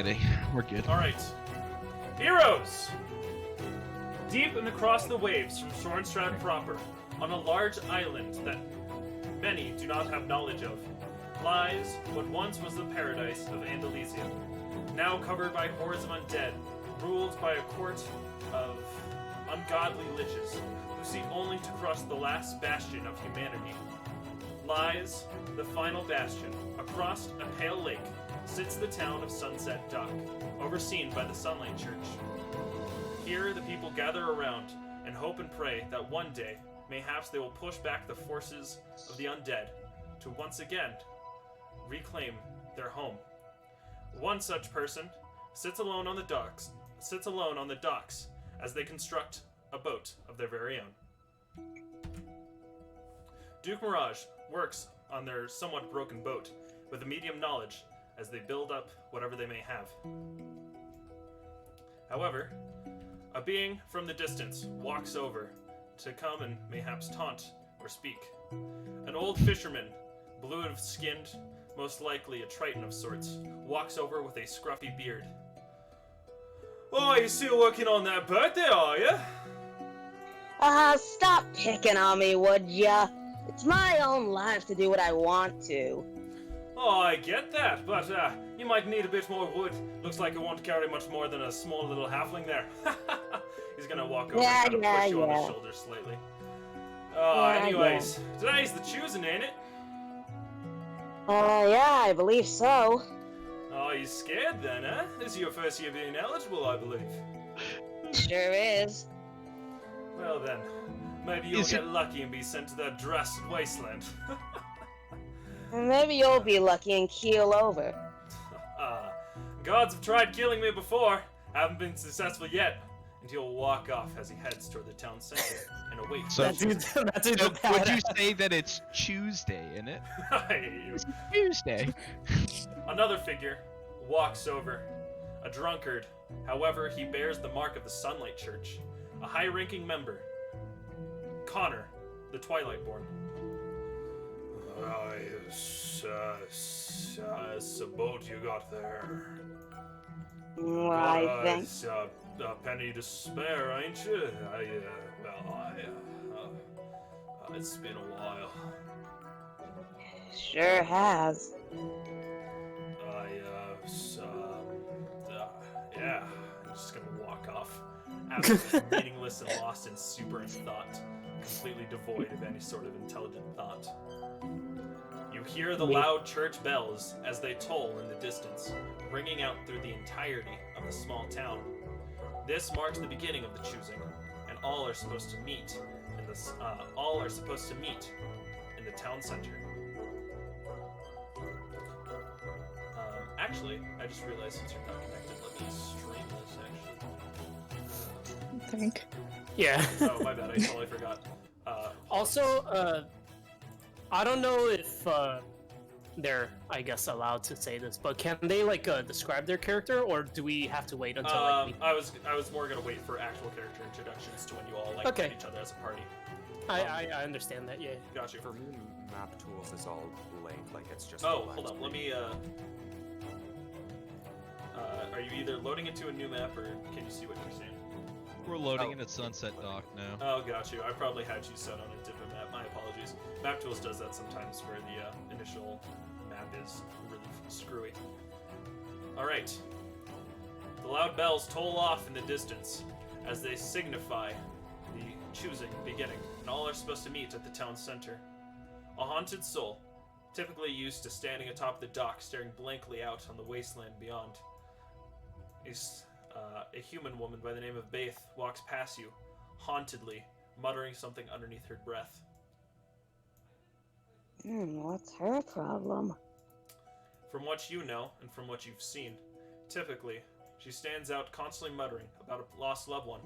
kidding. We're good. Alright. Heroes! Deep and across the waves from Sornstrad proper, on a large island that many do not have knowledge of, lies what once was the paradise of Andolisium, now covered by hordes of undead, ruled by a court of ungodly liches, who seek only to crush the last bastion of humanity. Lies the final bastion. Across a pale lake sits the town of Sunset Dock, overseen by the Sunlight Church. Here the people gather around and hope and pray that one day, mayhaps they will push back the forces of the undead to once again reclaim their home. One such person sits alone on the docks as they construct a boat of their very own. Duke Mirage works on their somewhat broken boat with a medium knowledge as they build up whatever they may have. However, a being from the distance walks over to come and mayhaps taunt or speak. An old fisherman, blue-skinned, most likely a Triton of sorts, walks over with a scruffy beard. Oh, you still working on that boat there, are you? Stop picking on me, would ya? It's my own life to do what I want to. Oh, I get that, but you might need a bit more wood. Looks like it won't carry much more than a small little halfling there. He's gonna walk over and kind of push you on the shoulder slightly. Anyways, today's the choosing, ain't it? Yeah, I believe so. Oh, you scared then, huh? This is your first year being eligible, I believe. Sure is. Well then, maybe you'll get lucky and be sent to that drastic wasteland. Maybe you'll be lucky and keel over. Gods have tried killing me before. Haven't been successful yet. And he'll walk off as he heads toward the town center and awaits. So, would you say that it's Tuesday, isn't it? I hate you. It's Tuesday. Another figure walks over. A drunkard. However, he bears the mark of the Sunlight Church. A high-ranking member. Connor, the Twilightborn. It's a boat you got there. I think. It's a penny to spare, ain't you? It's been a while. Sure has. Yeah. I'm just gonna walk off. After meaningless and lost in super in thought. Completely devoid of any sort of intelligent thought. You hear the loud church bells as they toll in the distance, ringing out through the entirety of the small town. This marks the beginning of the choosing, and all are supposed to meet in the town center. Actually, I just realized since you're not connected, let me stream this. Actually, I think. Yeah. Oh, my bad. I totally forgot. Also, I don't know if they're, I guess, allowed to say this, but can they describe their character, or do we have to wait until I was more gonna wait for actual character introductions to when you all met each other as a party. I understand that. Yeah. Got you. For me, map tools is all blank, like it's just. Oh, hold on. Let me. Are you either loading into a new map, or can you see what you're seeing? We're loading in at Sunset Dock now. Oh, got you. I probably had you set on a different map. My apologies. Map Tools does that sometimes where the initial map is really screwy. Alright. The loud bells toll off in the distance as they signify the choosing beginning, and all are supposed to meet at the town center. A haunted soul, typically used to standing atop the dock staring blankly out on the wasteland beyond, is a human woman by the name of Baith walks past you, hauntedly, muttering something underneath her breath. What's her problem? From what you know, and from what you've seen, typically, she stands out constantly muttering about a lost loved one,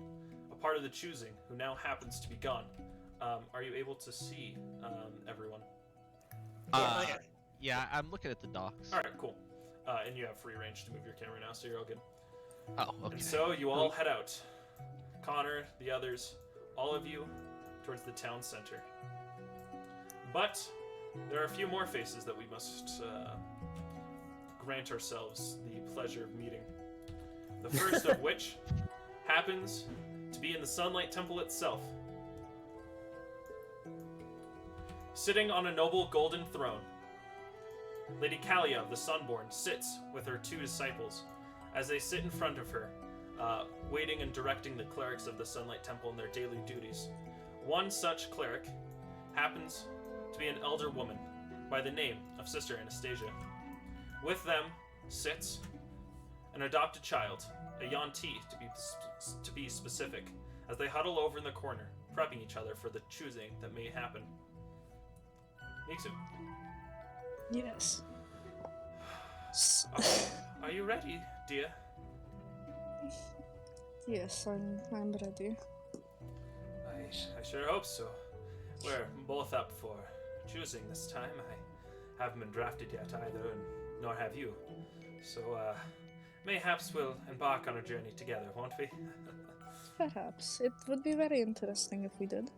a part of the choosing, who now happens to be gone. Are you able to see everyone? Yeah, I'm looking at the docks. Alright, cool. And you have free range to move your camera now, so you're all good. Oh, okay. And so you all head out. Connor, the others, all of you, towards the town center. But there are a few more faces that we must grant ourselves the pleasure of meeting. The first of which happens to be in the Sunlight Temple itself. Sitting on a noble golden throne, Lady Kalia of the Sunborn sits with her 2 disciples as they sit in front of her, waiting and directing the clerics of the Sunlight Temple in their daily duties. One such cleric happens to be an elder woman by the name of Sister Anastasia. With them sits an adopted child, a Yanti to be specific, as they huddle over in the corner, prepping each other for the choosing that may happen. Miksu, Yes. are you ready, dear? Yes, I'm ready. I sure hope so. We're both up for choosing this time. I haven't been drafted yet either, nor have you. So, mayhaps we'll embark on a journey together, won't we? Perhaps. It would be very interesting if we did.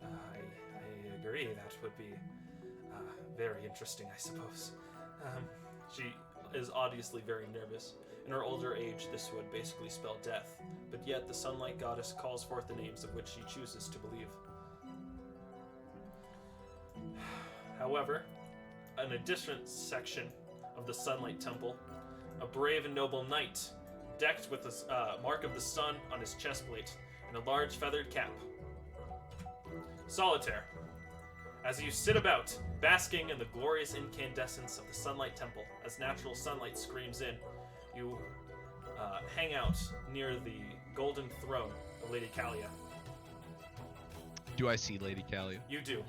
I agree. That would be very interesting, I suppose. She is obviously very nervous. In her older age, this would basically spell death, but yet the Sunlight Goddess calls forth the names of which she chooses to believe. However, in a different section of the Sunlight Temple, a brave and noble knight, decked with the mark of the sun on his chest plate and a large feathered cap. Solitaire, as you sit about, basking in the glorious incandescence of the Sunlight Temple, as natural sunlight screams in, you hang out near the golden throne of Lady Kalia. Do I see Lady Kalia? You do.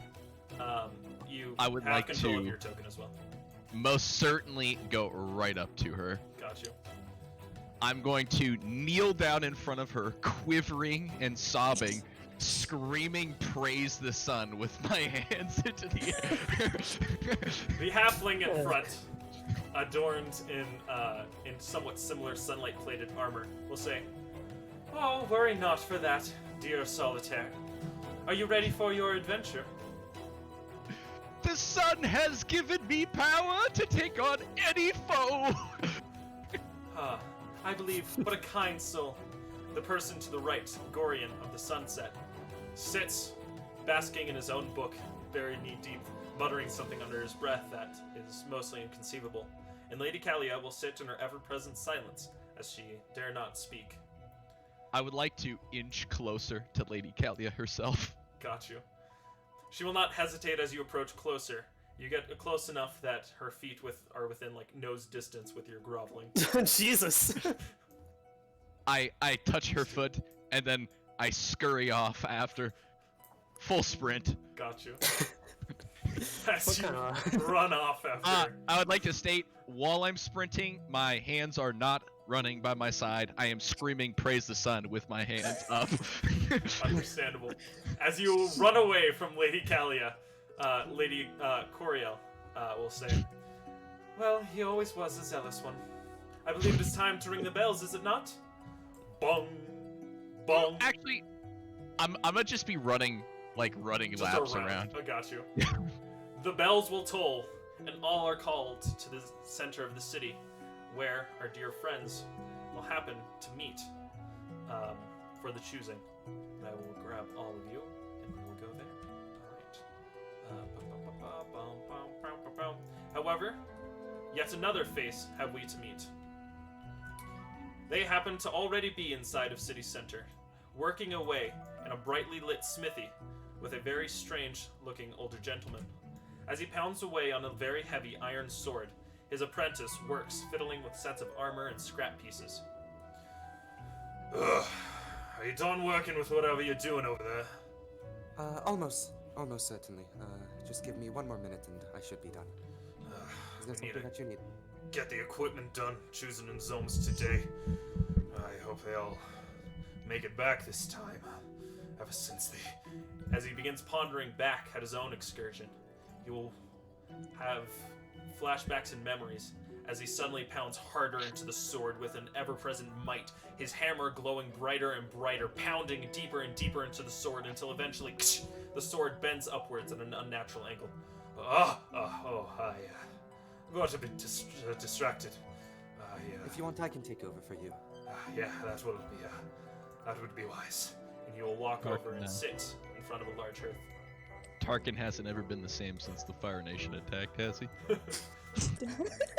You I would have like control of to- your token as well. Most certainly go right up to her. Got you. I'm going to kneel down in front of her, quivering and sobbing, screaming praise the sun with my hands into the air. The halfling in front, adorned in somewhat similar sunlight-plated armor, will say, "Oh, worry not for that, dear Solitaire. Are you ready for your adventure?" The sun has given me power to take on any foe. I believe, but a kind soul. The person to the right, Gorian of the Sunset, sits, basking in his own book, buried knee-deep, muttering something under his breath that is mostly inconceivable. And Lady Kalia will sit in her ever-present silence, as she dare not speak. I would like to inch closer to Lady Kalia herself. Got you. She will not hesitate as you approach closer. You get close enough that her feet are within, like, nose distance with your groveling. Jesus. I touch her foot, and then I scurry off after. Full sprint. Got you. As What you kinda- run off after. I would like to state, while I'm sprinting, my hands are not running by my side. I am screaming praise the sun with my hands up. Understandable. As you run away from Lady Kalia, Lady Coriel will say, "Well, he always was a zealous one. I believe it is time to ring the bells, is it not? Bong, bong." Actually, I'm gonna just be running Just laps around. I got you. The bells will toll, and all are called to the center of the city, where our dear friends will happen to meet for the choosing. And I will grab all of you, and we will go there. Alright. However, yet another face have we to meet. They happen to already be inside of city center, working away in a brightly lit smithy with a very strange-looking older gentleman. As he pounds away on a very heavy iron sword, his apprentice works, fiddling with sets of armor and scrap pieces. Ugh. Are you done working with whatever you're doing over there? Almost certainly. Just give me one more minute and I should be done. Is there We need something to that you need? get the equipment done, choosing in zones today. I hope they all make it back this time. Ever since they... As he begins pondering back at his own excursion, he will have flashbacks and memories as he suddenly pounds harder into the sword with an ever-present might, his hammer glowing brighter and brighter, pounding deeper and deeper into the sword until eventually the sword bends upwards at an unnatural angle. got a bit distracted. Yeah. If you want, I can take over for you. Yeah, that would be wise. And he will walk over and sit in front of a large hearth. Tarkin hasn't ever been the same since the Fire Nation attacked, has he?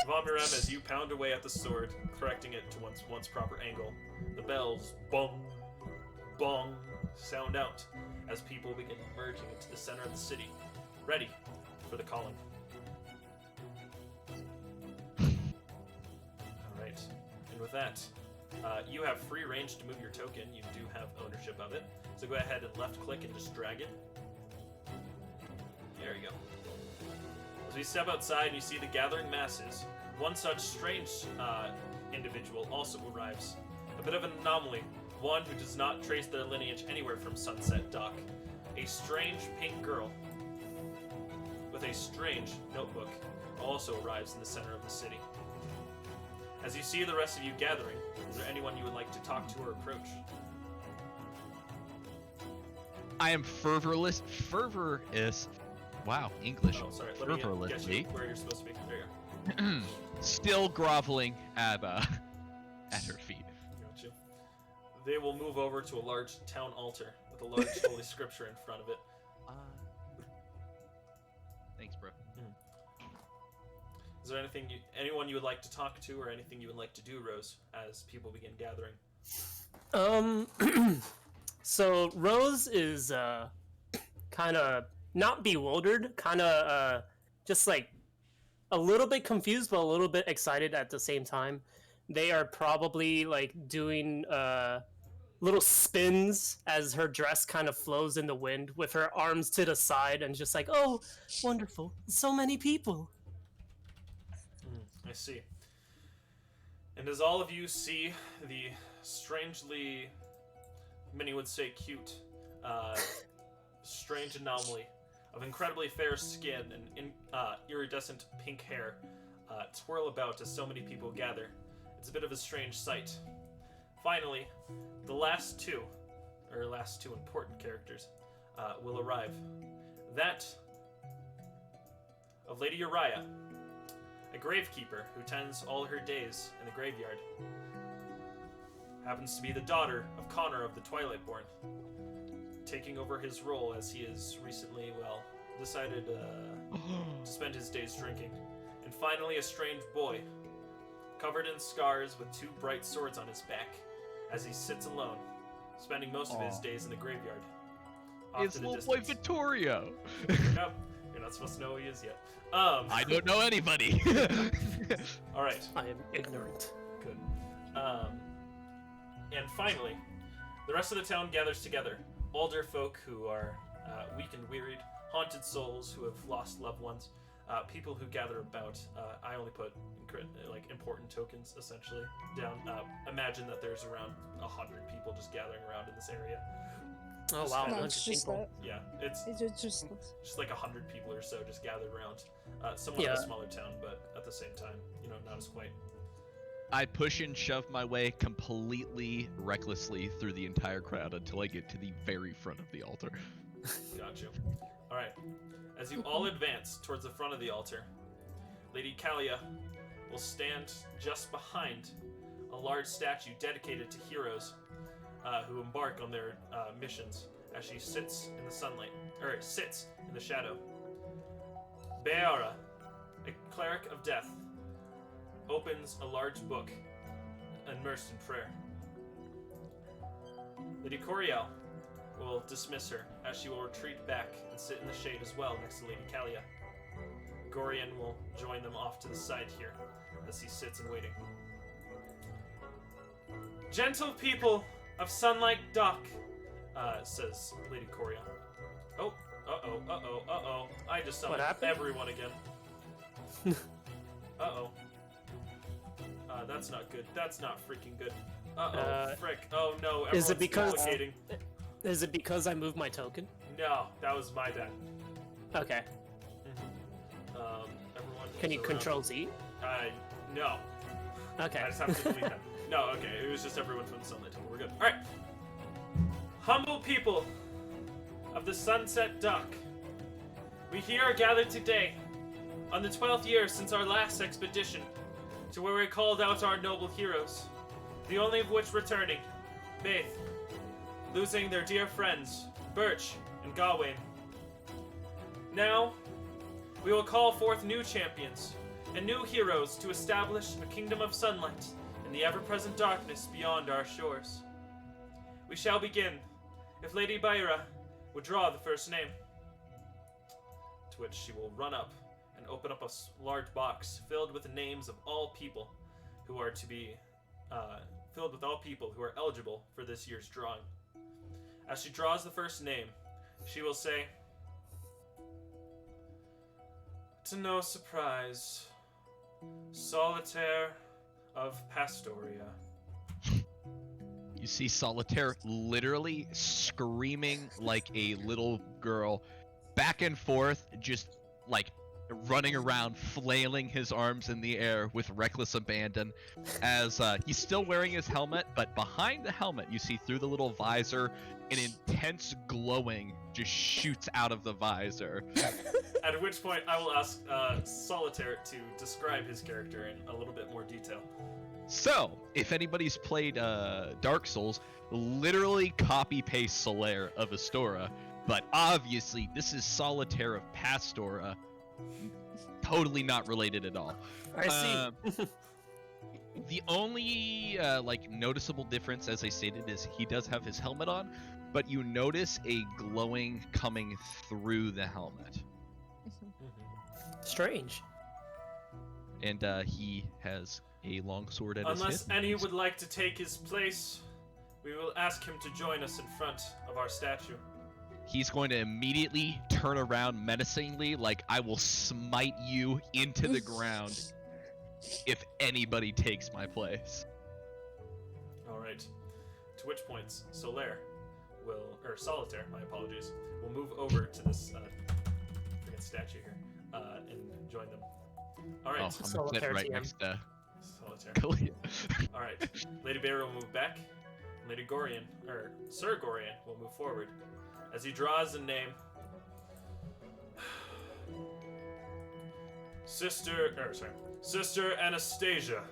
Von Miram, as you pound away at the sword, correcting it to once proper angle, the bells bong, bong sound out as people begin merging into the center of the city, ready for the calling. Alright, and with that, you have free range to move your token. You do have ownership of it. So go ahead and left click and just drag it. There you go. As we step outside and you see the gathering masses, one such strange individual also arrives. A bit of an anomaly, one who does not trace their lineage anywhere from Sunset Dock. A strange pink girl with a strange notebook also arrives in the center of the city. As you see the rest of you gathering, is there anyone you would like to talk to or approach? I am fervorless. Wow, English. Oh, sorry. Let me get Fervorlessly. you where you're supposed to be. There you go. Still groveling at her feet. Gotcha. They will move over to a large town altar with a large holy scripture in front of it. Thanks, bro. Is there anyone you would like to talk to, or anything you would like to do, Rose, as people begin gathering? So Rose is kind of not bewildered, kind of just like a little bit confused, but a little bit excited at the same time. They are probably like doing little spins as her dress kind of flows in the wind with her arms to the side and just like, oh, wonderful, so many people. I see. And as all of you see the strangely, many would say cute, strange anomaly of incredibly fair skin and iridescent pink hair twirl about as so many people gather, it's a bit of a strange sight. Finally, the last two important characters will arrive. That of Lady Uriah, a gravekeeper who tends all her days in the graveyard. Happens to be the daughter of Connor of the Twilightborn, taking over his role as he has recently, decided to spend his days drinking. And finally, a strange boy, covered in scars with two bright swords on his back, as he sits alone, spending most of his days in the graveyard. Off It's to the little boy distance. Vittorio. Yep, you're not supposed to know who he is yet. I don't know anybody. All right. I am ignorant. Good. And finally, the rest of the town gathers together. Older folk who are weak and wearied, haunted souls who have lost loved ones, people who gather about. I only put important tokens essentially down. Imagine that there's around 100 people just gathering around in this area. Oh wow, No, 100 it's just people. that. Yeah, It's just just like 100 people or so just gathered around. Somewhat of a smaller town, but at the same time, not as quite. I push and shove my way completely recklessly through the entire crowd until I get to the very front of the altar. Gotcha. Alright. As you all advance towards the front of the altar, Lady Kalia will stand just behind a large statue dedicated to heroes who embark on their missions as she sits in the sunlight, or sits in the shadow. Beara, a cleric of death, opens a large book immersed in prayer. Lady Coriel will dismiss her as she will retreat back and sit in the shade as well next to Lady Kalia. Gorian will join them off to the side here as he sits and waiting. Gentle people of Sunlight Dock, says Lady Coriel. Oh, uh-oh. I just summoned everyone again. Uh-oh. That's not good. That's not freaking good. Frick. Oh no, everyone's duplicating. Is it because I moved my token? No, that was my bad. Okay. Everyone Can you around. control Z? No. Okay. I just have to delete that. No, okay, it was just everyone from the Sunlight Temple. We're good. Alright. Humble people of the Sunset Dock, we here are gathered today On the 12th year since our last expedition, to where we called out our noble heroes, the only of which returning, Baith, losing their dear friends, Birch and Gawain. Now, we will call forth new champions and new heroes to establish a kingdom of sunlight in the ever-present darkness beyond our shores. We shall begin, if Lady Byra would draw the first name. To which she will run up and open up a large box filled with the names of all people who are to be filled with all people who are eligible for this year's drawing. As she draws the first name, she will say, "To no surprise, Solitaire of Pastoria." You see Solitaire literally screaming like a little girl, back and forth, just like running around, flailing his arms in the air with reckless abandon, as he's still wearing his helmet, but behind the helmet, you see through the little visor, an intense glowing just shoots out of the visor. At which point, I will ask Solitaire to describe his character in a little bit more detail. So, if anybody's played Dark Souls, literally copy-paste Solaire of Astora, but obviously this is Solitaire of Pastora, totally not related at all. I see. The only like noticeable difference, as I stated, is he does have his helmet on, but you notice a glowing coming through the helmet, Strange. and he has a long sword at Unless his hip. any would like to take his place, we will ask him to join us in front of our statue. He's going to immediately turn around menacingly, like, I will smite you into the ground if anybody takes my place. Alright. To which points, Solitaire, my apologies, will move over to this freaking statue here and join them. Alright, Oh, I'm Solitaire sitting right TM. next to Solitaire. Kalia. Alright, Lady Bear will move back. Lady Gorian, or Sir Gorian, will move forward. As he draws a name, Sister Anastasia.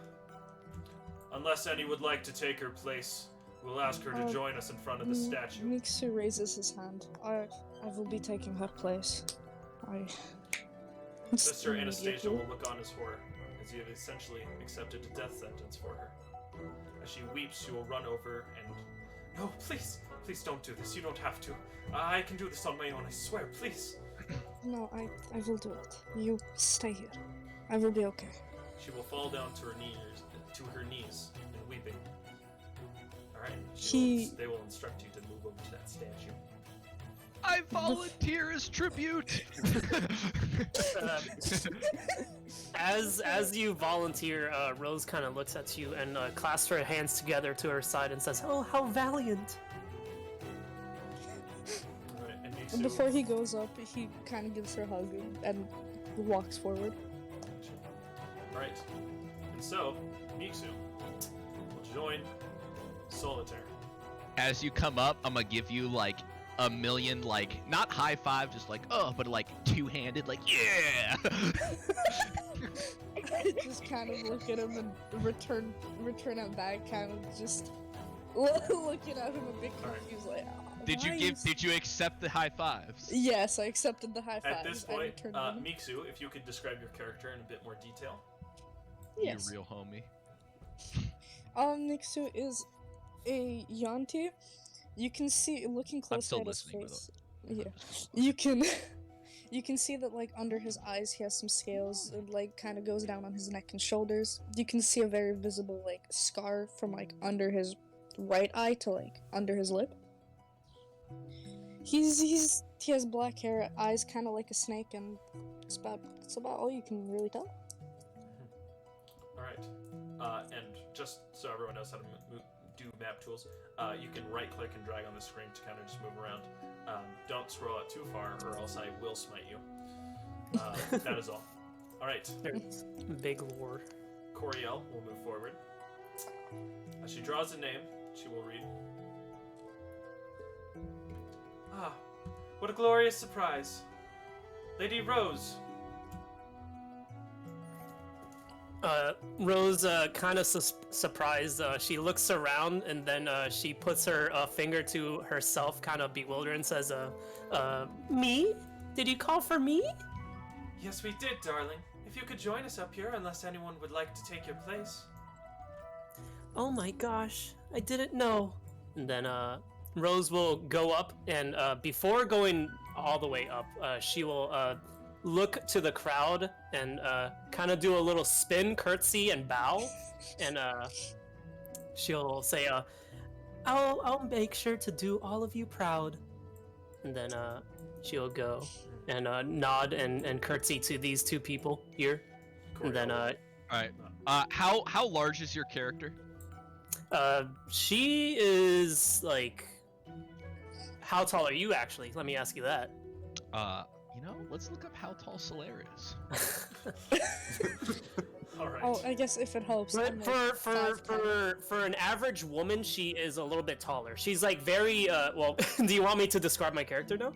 Unless any would like to take her place, we'll ask her to join us in front of the statue. Mixu raises his hand. I will be taking her place. Sister Anastasia will look on his horror, as you have essentially accepted a death sentence for her. As she weeps, she will run over and... No, please! Please don't do this. You don't have to. I can do this on my own, I swear, please. No, I will do it. You stay here. I will be okay. She will fall down to her knees and weeping. Alright. They will instruct you to move over to that statue. I volunteer as tribute! As you volunteer, Rose kind of looks at you and clasps her hands together to her side and says, "Oh, how valiant!" Alright, and And before he goes up, he kind of gives her a hug and walks forward. Alright. And so, Miksu will join Solitaire. As you come up, I'm gonna give you like a million, like, not high five, just like, oh, but like two-handed, like, yeah! Just kind of look at him and return it back, kind of just looking at him a bit confused, like, Did you accept the high fives? Yes, I accepted the high five. At this point, Miksu, if you could describe your character in a bit more detail. Yes. You real homie. Nixu is a Yanti. You can see, looking closely still at his listening, by the face. Yeah, you can see that like under his eyes he has some scales. It like kind of goes down on his neck and shoulders. You can see a very visible like scar from like under his right eye to like under his lip. He has black hair, eyes kind of like a snake, and it's about all you can really tell. Alright. And just so everyone knows how to do map tools, you can right click and drag on the screen to kind of just move around. Don't scroll out too far or else I will smite you. That is all. Alright. There's big lore. Coriel will move forward. As she draws a name, she will read. Ah, what a glorious surprise. Lady Rose. Rose, kind of surprised, she looks around and then she puts her finger to herself, kind of bewildered, and says, me? Did you call for me? Yes, we did, darling. If you could join us up here, unless anyone would like to take your place. Oh my gosh, I didn't know. And then Rose will go up, and before going all the way up, she will look to the crowd and kind of do a little spin, curtsy, and bow, and she'll say, I'll make sure to do all of you proud. And then she'll go and nod and curtsy to these two people here. And then All right. How large is your character? she is like, how tall are you actually? Let me ask you that. Let's look up how tall Solaire is. All right. Oh, I guess if it helps. But I'm like 5'10". for an average woman, she is a little bit taller. She's like very well. Do you want me to describe my character now?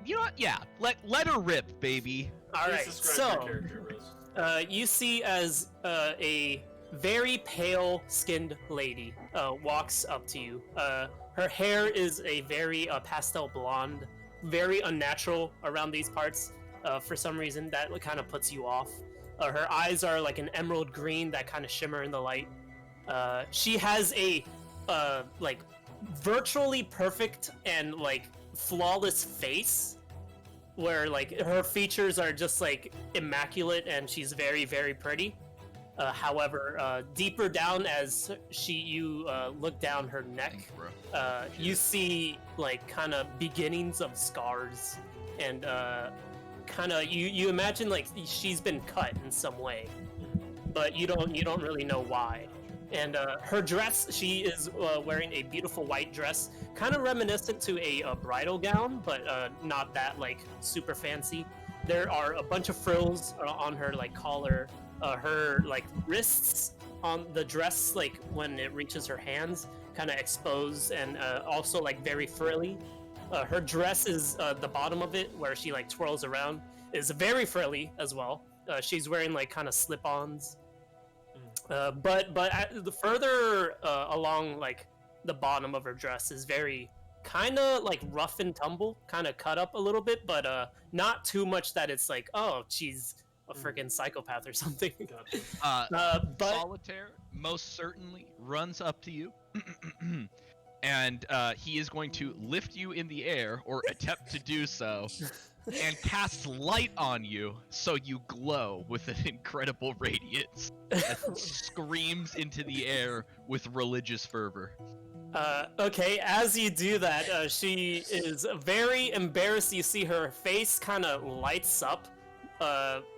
You know what? Yeah. Let her rip, baby. All Please right. describe So your character, Rose. you see as a very pale-skinned lady walks up to you. Her hair is a very pastel blonde, very unnatural around these parts. For some reason, that kind of puts you off. Her eyes are like an emerald green that kind of shimmer in the light. She has a like virtually perfect and like flawless face, where like her features are just like immaculate, and she's very, very pretty. However, deeper down as you look down her neck, Thanks, bro. you see like kind of beginnings of scars, and kind of you imagine like she's been cut in some way, but you don't really know why. And her dress, she is wearing a beautiful white dress, kind of reminiscent to a bridal gown, but not that like super fancy. There are a bunch of frills on her like collar. Her like wrists on the dress, like when it reaches her hands, kind of exposed, and also like very frilly. Her dress is the bottom of it, where she like twirls around, is very frilly as well. She's wearing like kind of slip-ons. But the further along, like the bottom of her dress is very kind of like rough and tumble, kind of cut up a little bit, but not too much that it's like, oh, she's a freaking psychopath or something. Gotcha. But Solitaire most certainly runs up to you, and he is going to lift you in the air, or attempt to do so, and cast light on you so you glow with an incredible radiance that screams into the air with religious fervor. okay, as you do that, she is very embarrassed. You see her face kind of lights up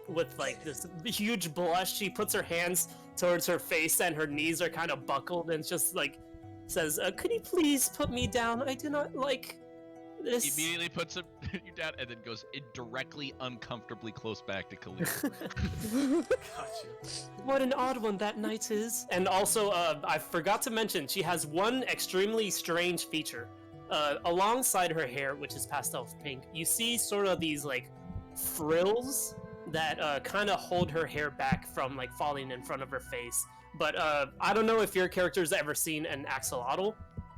with like this huge blush. She puts her hands towards her face, and her knees are kind of buckled, and just like says, could you please put me down? I do not like this. He immediately puts you down and then goes directly uncomfortably close back to Khalil. Gotcha. What an odd one that night is. And also, I forgot to mention, she has one extremely strange feature. Alongside her hair, which is pastel pink, you see sort of these like frills that kind of hold her hair back from like falling in front of her face. But I don't know if your character's ever seen an axolotl.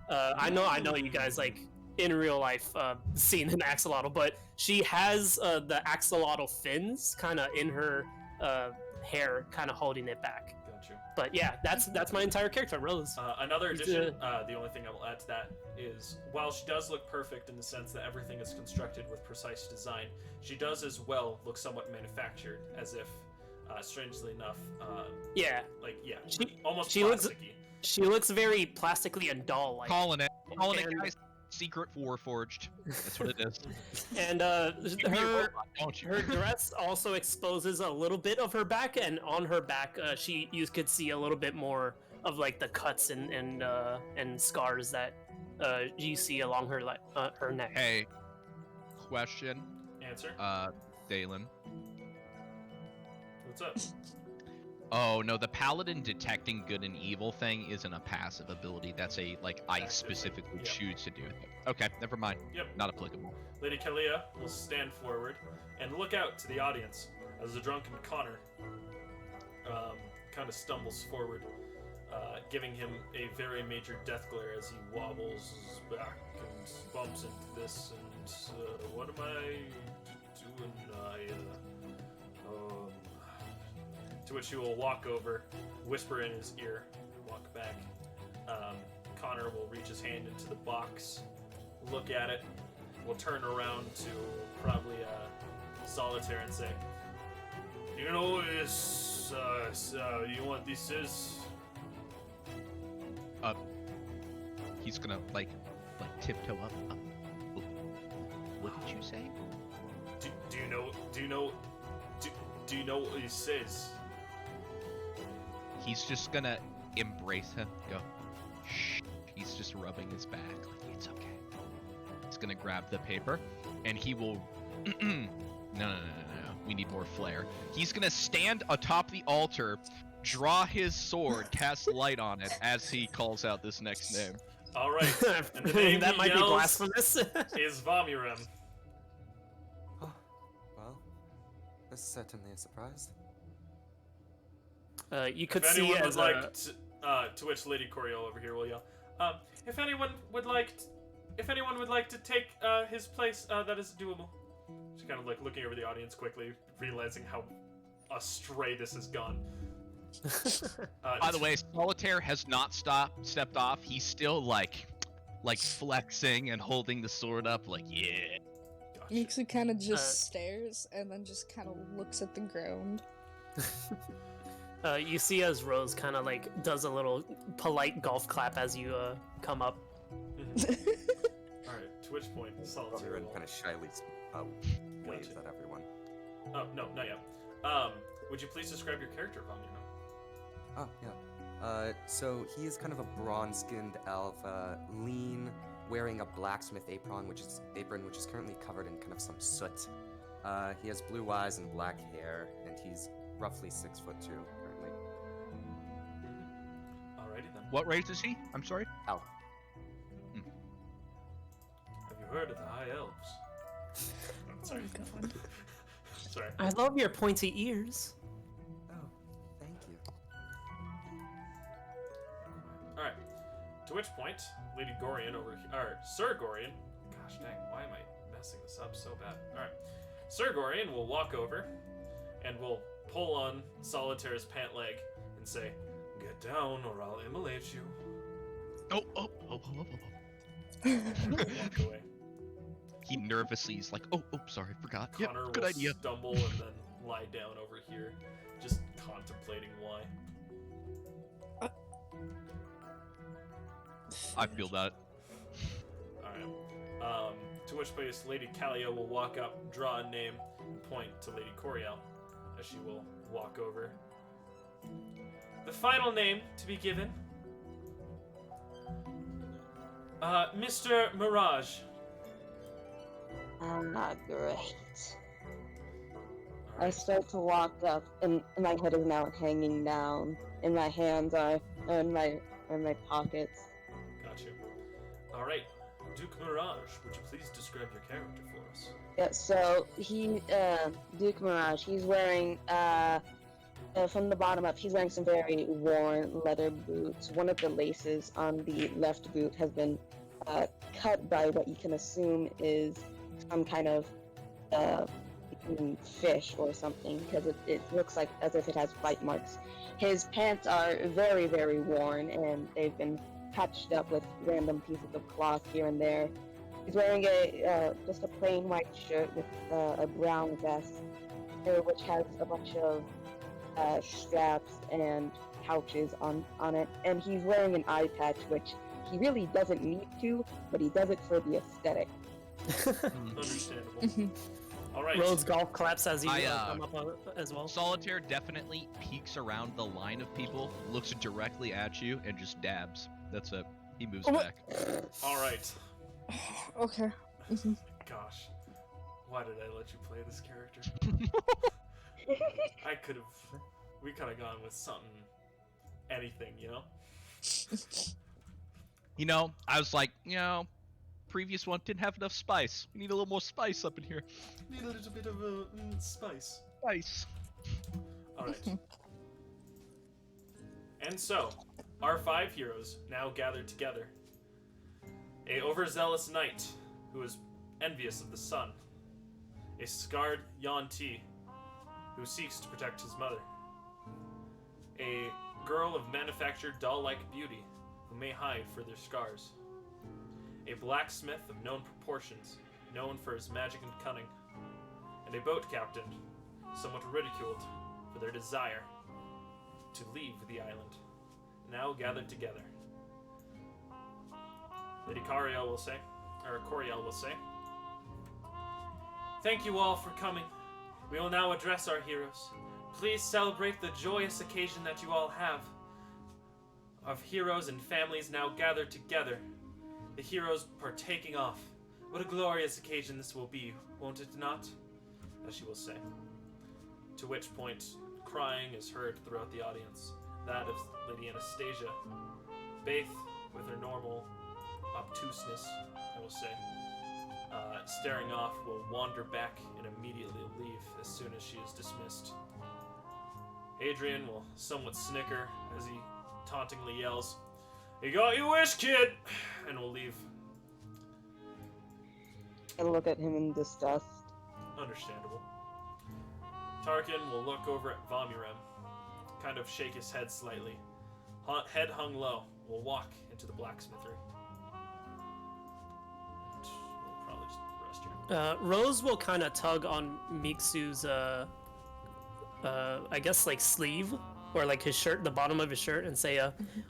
I know you guys like in real life seen an axolotl, but she has the axolotl fins kind of in her hair, kind of holding it back. Gotcha. But yeah, that's my entire character, Rose. Another addition, the only thing I will add to that is, while she does look perfect in the sense that everything is constructed with precise design, she does as well look somewhat manufactured, as if, strangely enough, Yeah, almost she looks- plasticky. she looks very plastically and doll-like. Calling it, And- guys. Secret Warforged. That's what it is. And You be a her robot, don't you? her dress also exposes a little bit of her back, and on her back, you could see a little bit more of like the cuts and scars that you see along her her neck. Hey, question, Answer? Dalen. What's up? Oh no, the paladin detecting good and evil thing isn't a passive ability. That's a I specifically Yep. choose to do it. Okay, never mind. Yep. Not applicable. Lady Kalia will stand forward and look out to the audience as the drunken Connor kind of stumbles forward, giving him a very major death glare as he wobbles back and bumps into this. And what am I doing? To which he will walk over, whisper in his ear, walk back. Connor will reach his hand into the box, look at it, will turn around to probably Solitaire and say, "Do you know what this? You know what this is?" He's gonna like tiptoe up. What did you say? Do you know what he says? He's just gonna embrace him. Go. Shh. He's just rubbing his back. Like, it's okay. He's gonna grab the paper, and he will. No. We need more flair. He's gonna stand atop the altar, draw his sword, cast light on it as he calls out this next name. All right. And the name that he might be yells blasphemous. is Vomirem. Oh, well, this is certainly a surprise. You could If see anyone would as like to which Lady Coriol over here will yell, if anyone would like to take his place, that is doable. She's kind of like looking over the audience quickly, realizing how astray this has gone. By the way, Solitaire has not stepped off. He's still like flexing and holding the sword up, like yeah. Gotcha. Mixu kind of just stares and then just kind of looks at the ground. you see as Rose kind of like does a little polite golf clap as you come up. All right. To which point, Solitaire Vomiren will... kind of shyly waves Gotcha. at everyone. Oh no, not yet. Would you please describe your character, Vomirem? Oh, yeah. So he is kind of a bronze-skinned elf, lean, wearing a blacksmith apron, which is currently covered in kind of some soot. He has blue eyes and black hair, and he's roughly 6'2" currently. Alrighty then. What race is he? I'm sorry. Elf. Have you heard of the High Elves? I'm sorry. Oh, God. Sorry. I love your pointy ears. Oh, thank you. Alright. To which point, Lady Gorian over here, or Sir Gorian, gosh dang, why am I messing this up so bad? Alright. Sir Gorian will walk over and will pull on Solitaire's pant leg and say, "Get down or I'll immolate you." Oh. Walk away. He nervously is like, oh, sorry, forgot. Yep, Connor good will idea. stumble and then lie down over here, just contemplating why. I feel that. Alright. To which place Lady Callia will walk up, draw a name, and point to Lady Coriel as she will walk over. The final name to be given. Mr. Mirage. Great. I Alright. start to walk up, and my head is now hanging down, and my hands are in my pockets. Got you. Alright. Duke Mirage, would you please describe your character for us? Yeah, so Duke Mirage, he's wearing, from the bottom up, he's wearing some very worn leather boots. One of the laces on the left boot has been cut by what you can assume is some kind of fish or something, because it looks like as if it has bite marks. His pants are very, very worn, and they've been patched up with random pieces of cloth here and there. He's wearing just a plain white shirt with a brown vest, which has a bunch of straps and pouches on it, and he's wearing an eye patch, which he really doesn't need to, but he does it for the aesthetic. Understandable. Alright. Rose golf claps as you I, come up as well. Solitaire definitely peeks around the line of people, looks directly at you, and just dabs. That's it. He moves back. Alright. Okay. Mhm. Gosh. Why did I let you play this character? We could have gone with something, anything, you know? You know, I was like, previous one didn't have enough spice. We need a little more spice up in here. Need a little bit of spice. Spice. Alright. And so, our 5 heroes now gathered together. A overzealous knight who is envious of the sun. A scarred Yuan-Ti who seeks to protect his mother. A girl of manufactured doll-like beauty who may hide for their scars. A blacksmith of known proportions, known for his magic and cunning. And a boat captain, somewhat ridiculed for their desire to leave the island, now gathered together. Lady Coriel will say, "Thank you all for coming. We will now address our heroes. Please celebrate the joyous occasion that you all have, of heroes and families now gathered together. The heroes partaking off. What a glorious occasion this will be, won't it not?" As she will say. To which point, crying is heard throughout the audience. That of Lady Anastasia. Baith, with her normal obtuseness, I will say, staring off, will wander back and immediately leave as soon as she is dismissed. Adrian will somewhat snicker as he tauntingly yells, "You got your wish, kid!" and will leave. I look at him in disgust. Understandable. Tarkin will look over at Vomirem, kind of shake his head slightly. Head hung low, will walk into the blacksmithery. And we'll probably just rest here. Rose will kind of tug on Miksu's, I guess, like, sleeve, or like his shirt, the bottom of his shirt, and say,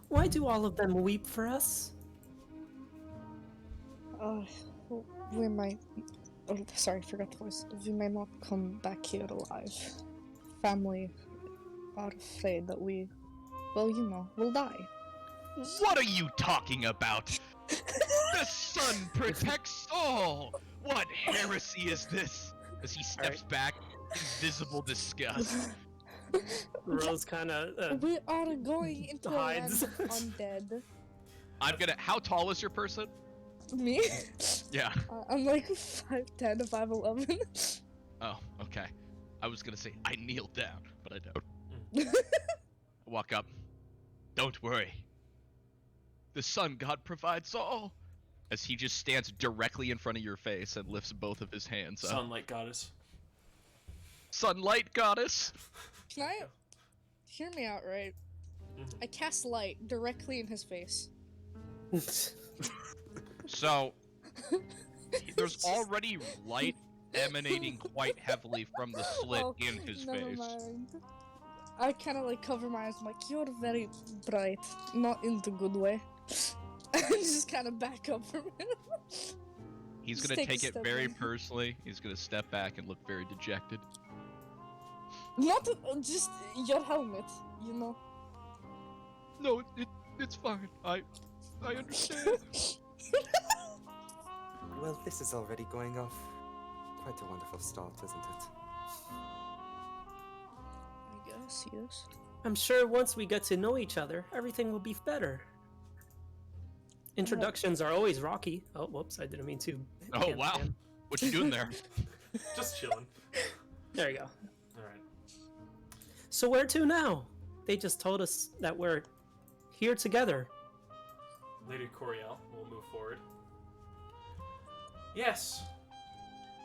"Why do all of them weep for us?" We might. Oh, sorry, forgot the voice. We may not come back here alive. Family are afraid that we, well, will die. What are you talking about? The sun protects all! What heresy is this? As he steps back in visible disgust. Rose kind of We are going into a land hides. of undead. How tall is your person? Me? Yeah. I'm like 5'10" to 5'11". Oh, okay. I was gonna say I kneel down, but I don't. Walk up. Don't worry. The sun god provides all. As he just stands directly in front of your face and lifts both of his hands up. Sunlight goddess. Sunlight goddess. Can I hear me out, right? I cast light directly in his face. So, there's already light emanating quite heavily from the slit in his never face. mind. I kind of like cover my eyes. I'm like, "You're very bright, not in the good way." And just kind of back up from him. He's Just gonna take a take it step very back. personally. He's gonna step back and look very dejected. Not just your helmet, you know. No, it's fine. I understand. Well, this is already going off. Quite a wonderful start, isn't it? I guess, yes. I'm sure once we get to know each other, everything will be better. Introductions are always rocky. Oh, whoops, I didn't mean to. Oh wow, what you doing there? Just chilling. There you go. Alright. So where to now? They just told us that we're here together. Lady Coriel will move forward. Yes.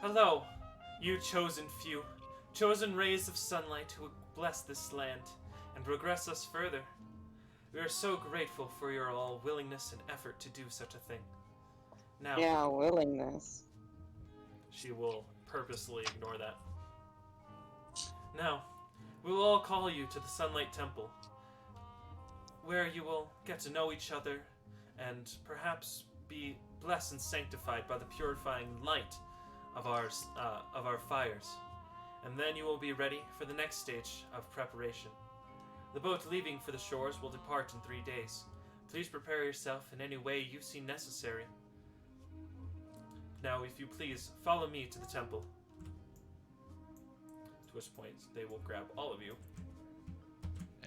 Hello, you chosen few, chosen rays of sunlight who will bless this land and progress us further. We are so grateful for your all willingness and effort to do such a thing. Now, Yeah, willingness. she will purposely ignore that. Now, we will all call you to the Sunlight Temple, where you will get to know each other and perhaps be blessed and sanctified by the purifying light of our fires. And then you will be ready for the next stage of preparation. The boat leaving for the shores will depart in 3 days. Please prepare yourself in any way you see necessary. Now, if you please, follow me to the temple. To which point, they will grab all of you.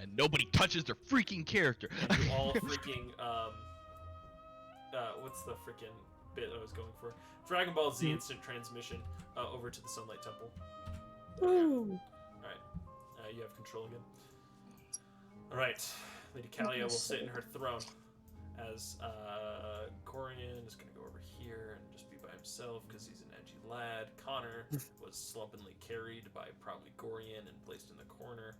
And nobody touches their freaking character. And you all freaking, what's the freaking bit I was going for? Dragon Ball Z instant transmission over to the Sunlight Temple. Ooh. Alright, you have control again. Alright, Lady Kalia will sit in her throne as Corian is going to go over here and just be by himself because he's an edgy lad. Connor was slumpingly carried by probably Gorian and placed in the corner.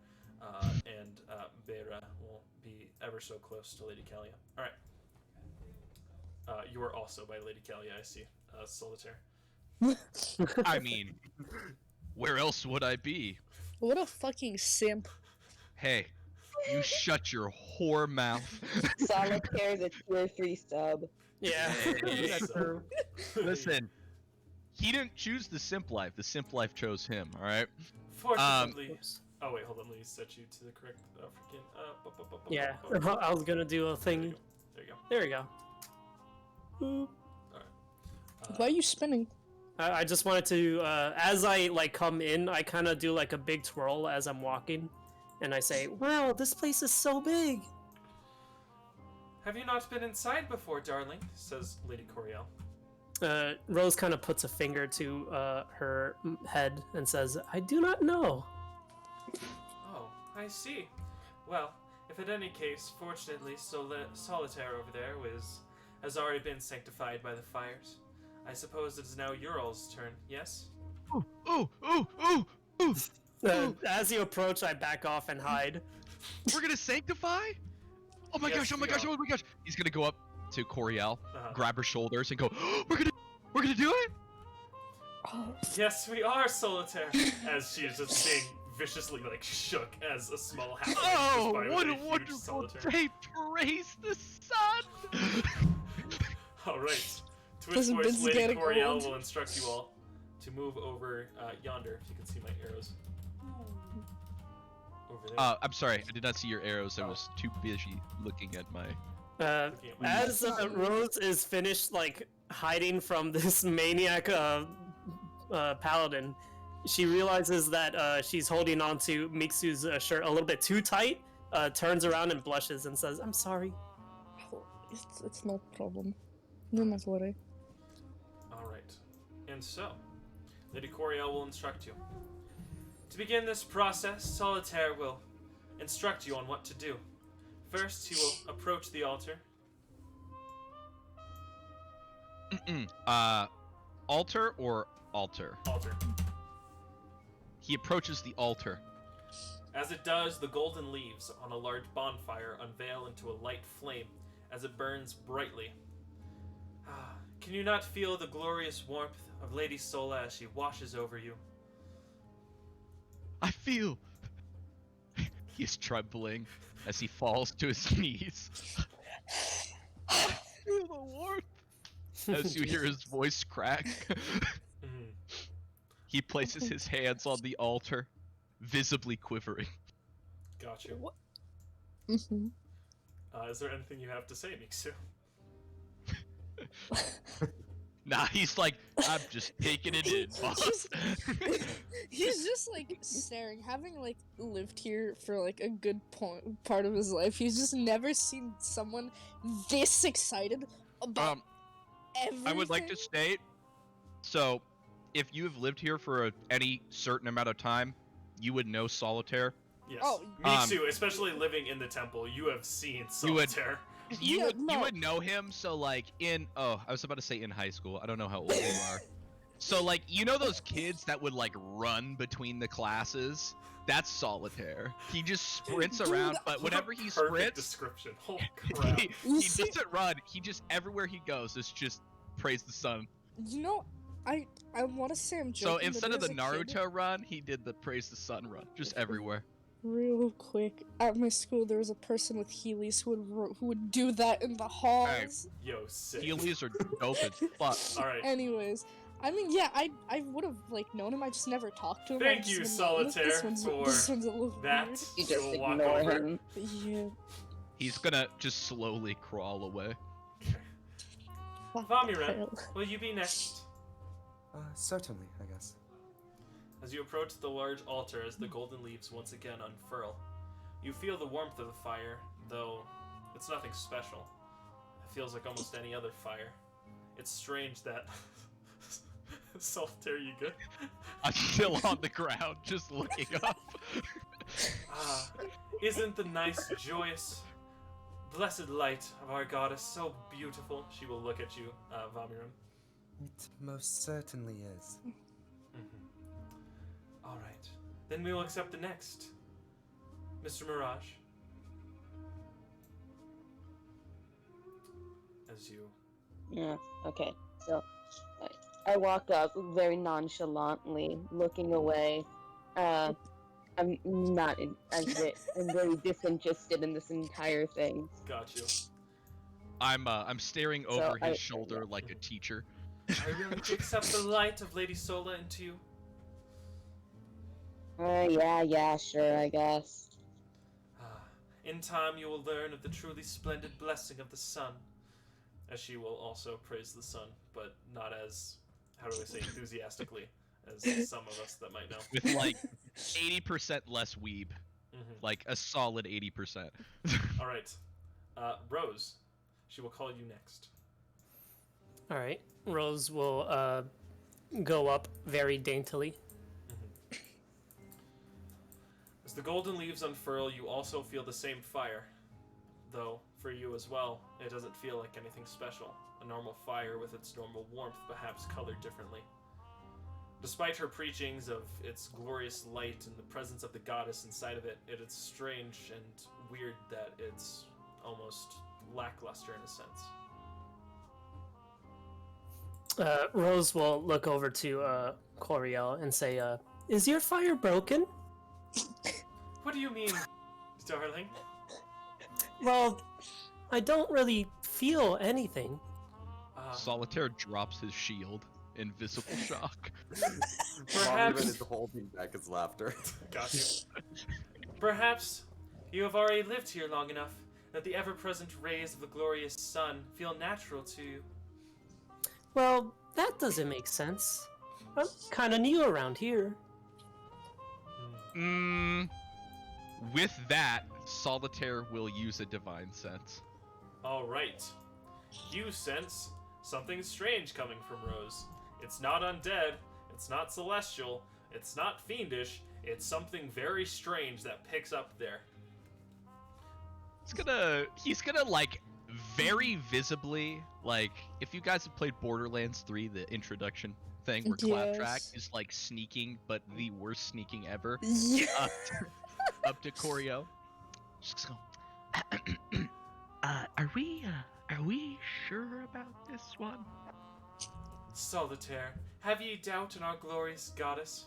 And Bera will be ever so close to Lady Kalia. Alright. You are also by Lady Kalia, I see. Solitaire. I mean, where else would I be? What a fucking simp. Hey, you shut your whore mouth. Solitaire is a tier 3 sub. Yeah, Hey. that's true. Listen, he didn't choose the simp life. The simp life chose him, alright? Fortunately. Oops. Oh, wait, hold on. Let me set you to the correct freaking. Yeah, I was gonna do a thing. There you go. There we go. Boop. Why are you spinning? I just wanted to, as I like come in, I kind of do like a big twirl as I'm walking, and I say, "Wow, this place is so big." Have you not been inside before, darling? Says Lady Coriel. Rose kind of puts a finger to her head and says, "I do not know." Oh, I see. Well, if in any case, fortunately, Solitaire over there has already been sanctified by the fires. I suppose it is now your all's turn, yes? Ooh, ooh, ooh, ooh, ooh. As you approach, I back off and hide. We're gonna sanctify? Oh my Yes, gosh, oh my we gosh, are. oh my gosh. He's gonna go up to Coriel, Uh-huh. grab her shoulders, and go, we're gonna do it? Oh, Yes, we are, Solitaire! As she is just being viciously, like, shook as a small half Oh, by what a a huge wonderful Solitaire. day! Praise the sun! Alright. To which This voice bit's Lady getting Coriel old. will instruct you all to move over yonder, if you can see my arrows. Over there. I'm sorry, I did not see your arrows. I was too busy looking at my... Looking at my As Rose is finished, like, hiding from this maniac paladin, she realizes that she's holding on to Mixu's shirt a little bit too tight, turns around and blushes and says, "I'm sorry." it's no problem. Do not worry. Alright. And so, Lady Coriel will instruct you. To begin this process, Solitaire will instruct you on what to do. First, he will approach the altar. Altar or altar? Altar. He approaches the altar. As it does, the golden leaves on a large bonfire unveil into a light flame as it burns brightly. Can you not feel the glorious warmth of Lady Sola as she washes over you? I feel... He is trembling as he falls to his knees. I feel the warmth. As you hear his voice crack. Mhm. He places his hands on the altar, visibly quivering. Got you. Mm-hmm. Is there anything you have to say, Mixu? Nah, he's like, I'm just taking it in, boss. He's just like staring, having like lived here for like a good part of his life. He's just never seen someone this excited about everything. I would like to state, so, if you have lived here for any certain amount of time, you would know Solitaire. Yes. Oh, Mixu, especially living in the temple, you have seen You would- Solitaire. You Yeah, would you no. would know him, so like I was about to say in high school. I don't know how old you are. So like you know those kids that would like run between the classes? That's Solitaire. He just sprints Dude, around, but whenever he Perfect sprints, description. Holy crap. he You see- doesn't run. He just everywhere he goes, it's just praise the sun. You know, I want to say I'm So joking. instead but of the as a kid, Naruto run, he did the praise the sun run, just everywhere. real quick, at my school there was a person with Heelys who would do that in the halls. Yo, sick. Heelys are dope as fuck. Alright. Anyways, I mean, yeah, I would have like known him. I just never talked to him. Thank I just you, been like, Solitaire, this one's for a little That, You you just will walk ignore over. him. weird. Yeah. He's gonna just slowly crawl away. Fuck Vomiran, hell. will you be next? Certainly, I guess. As you approach the large altar as the golden leaves once again unfurl, you feel the warmth of the fire, though it's nothing special. It feels like almost any other fire. It's strange that... Solitaire, you good? I'm still on the ground, just looking up. Isn't the nice, joyous blessed light of our goddess, so beautiful. She will look at you, Vomiram. It most certainly is. All right. Then we will accept the next. Mr. Mirage. As you... Yeah. Okay. So I walk up very nonchalantly, looking away. I'm not I'm very disinterested in this entire thing. Got you. I'm staring So over his I- shoulder like a teacher. Are you willing to accept the light of Lady Sola into you? Yeah, sure, I guess. In time, you will learn of the truly splendid blessing of the sun. As she will also praise the sun, but not as, how do I say, enthusiastically as some of us that might know. With like 80% less weeb. Like a solid 80%. All right. Rose, she will call you next. All right. Rose will go up very daintily. As the golden leaves unfurl, you also feel the same fire. Though, for you as well, it doesn't feel like anything special. A normal fire with its normal warmth, perhaps colored differently. Despite her preachings of its glorious light and the presence of the goddess inside of it, it is strange and weird that it's almost lackluster in a sense. Rose will look over to Coriel and say, "Is your fire broken?" What do you mean, darling? Well, I don't really feel anything. Solitaire drops his shield. Invisible shock. Perhaps... is holding back his laughter. Got you. Perhaps you have already lived here long enough that the ever-present rays of the glorious sun feel natural to you. Well, that doesn't make sense. I'm kind of new around here. With that, Solitaire will use a divine sense. All right. You sense something strange coming from Rose. It's not undead, it's not celestial, it's not fiendish, it's something very strange that picks up there. He's gonna like very visibly, like if you guys have played Borderlands 3, the introduction thing where Claptrap Yes. is like sneaking, but the worst sneaking ever, Yeah. up to Choreo. Just go. Are we sure about this one? Solitaire, have ye doubt in our glorious goddess?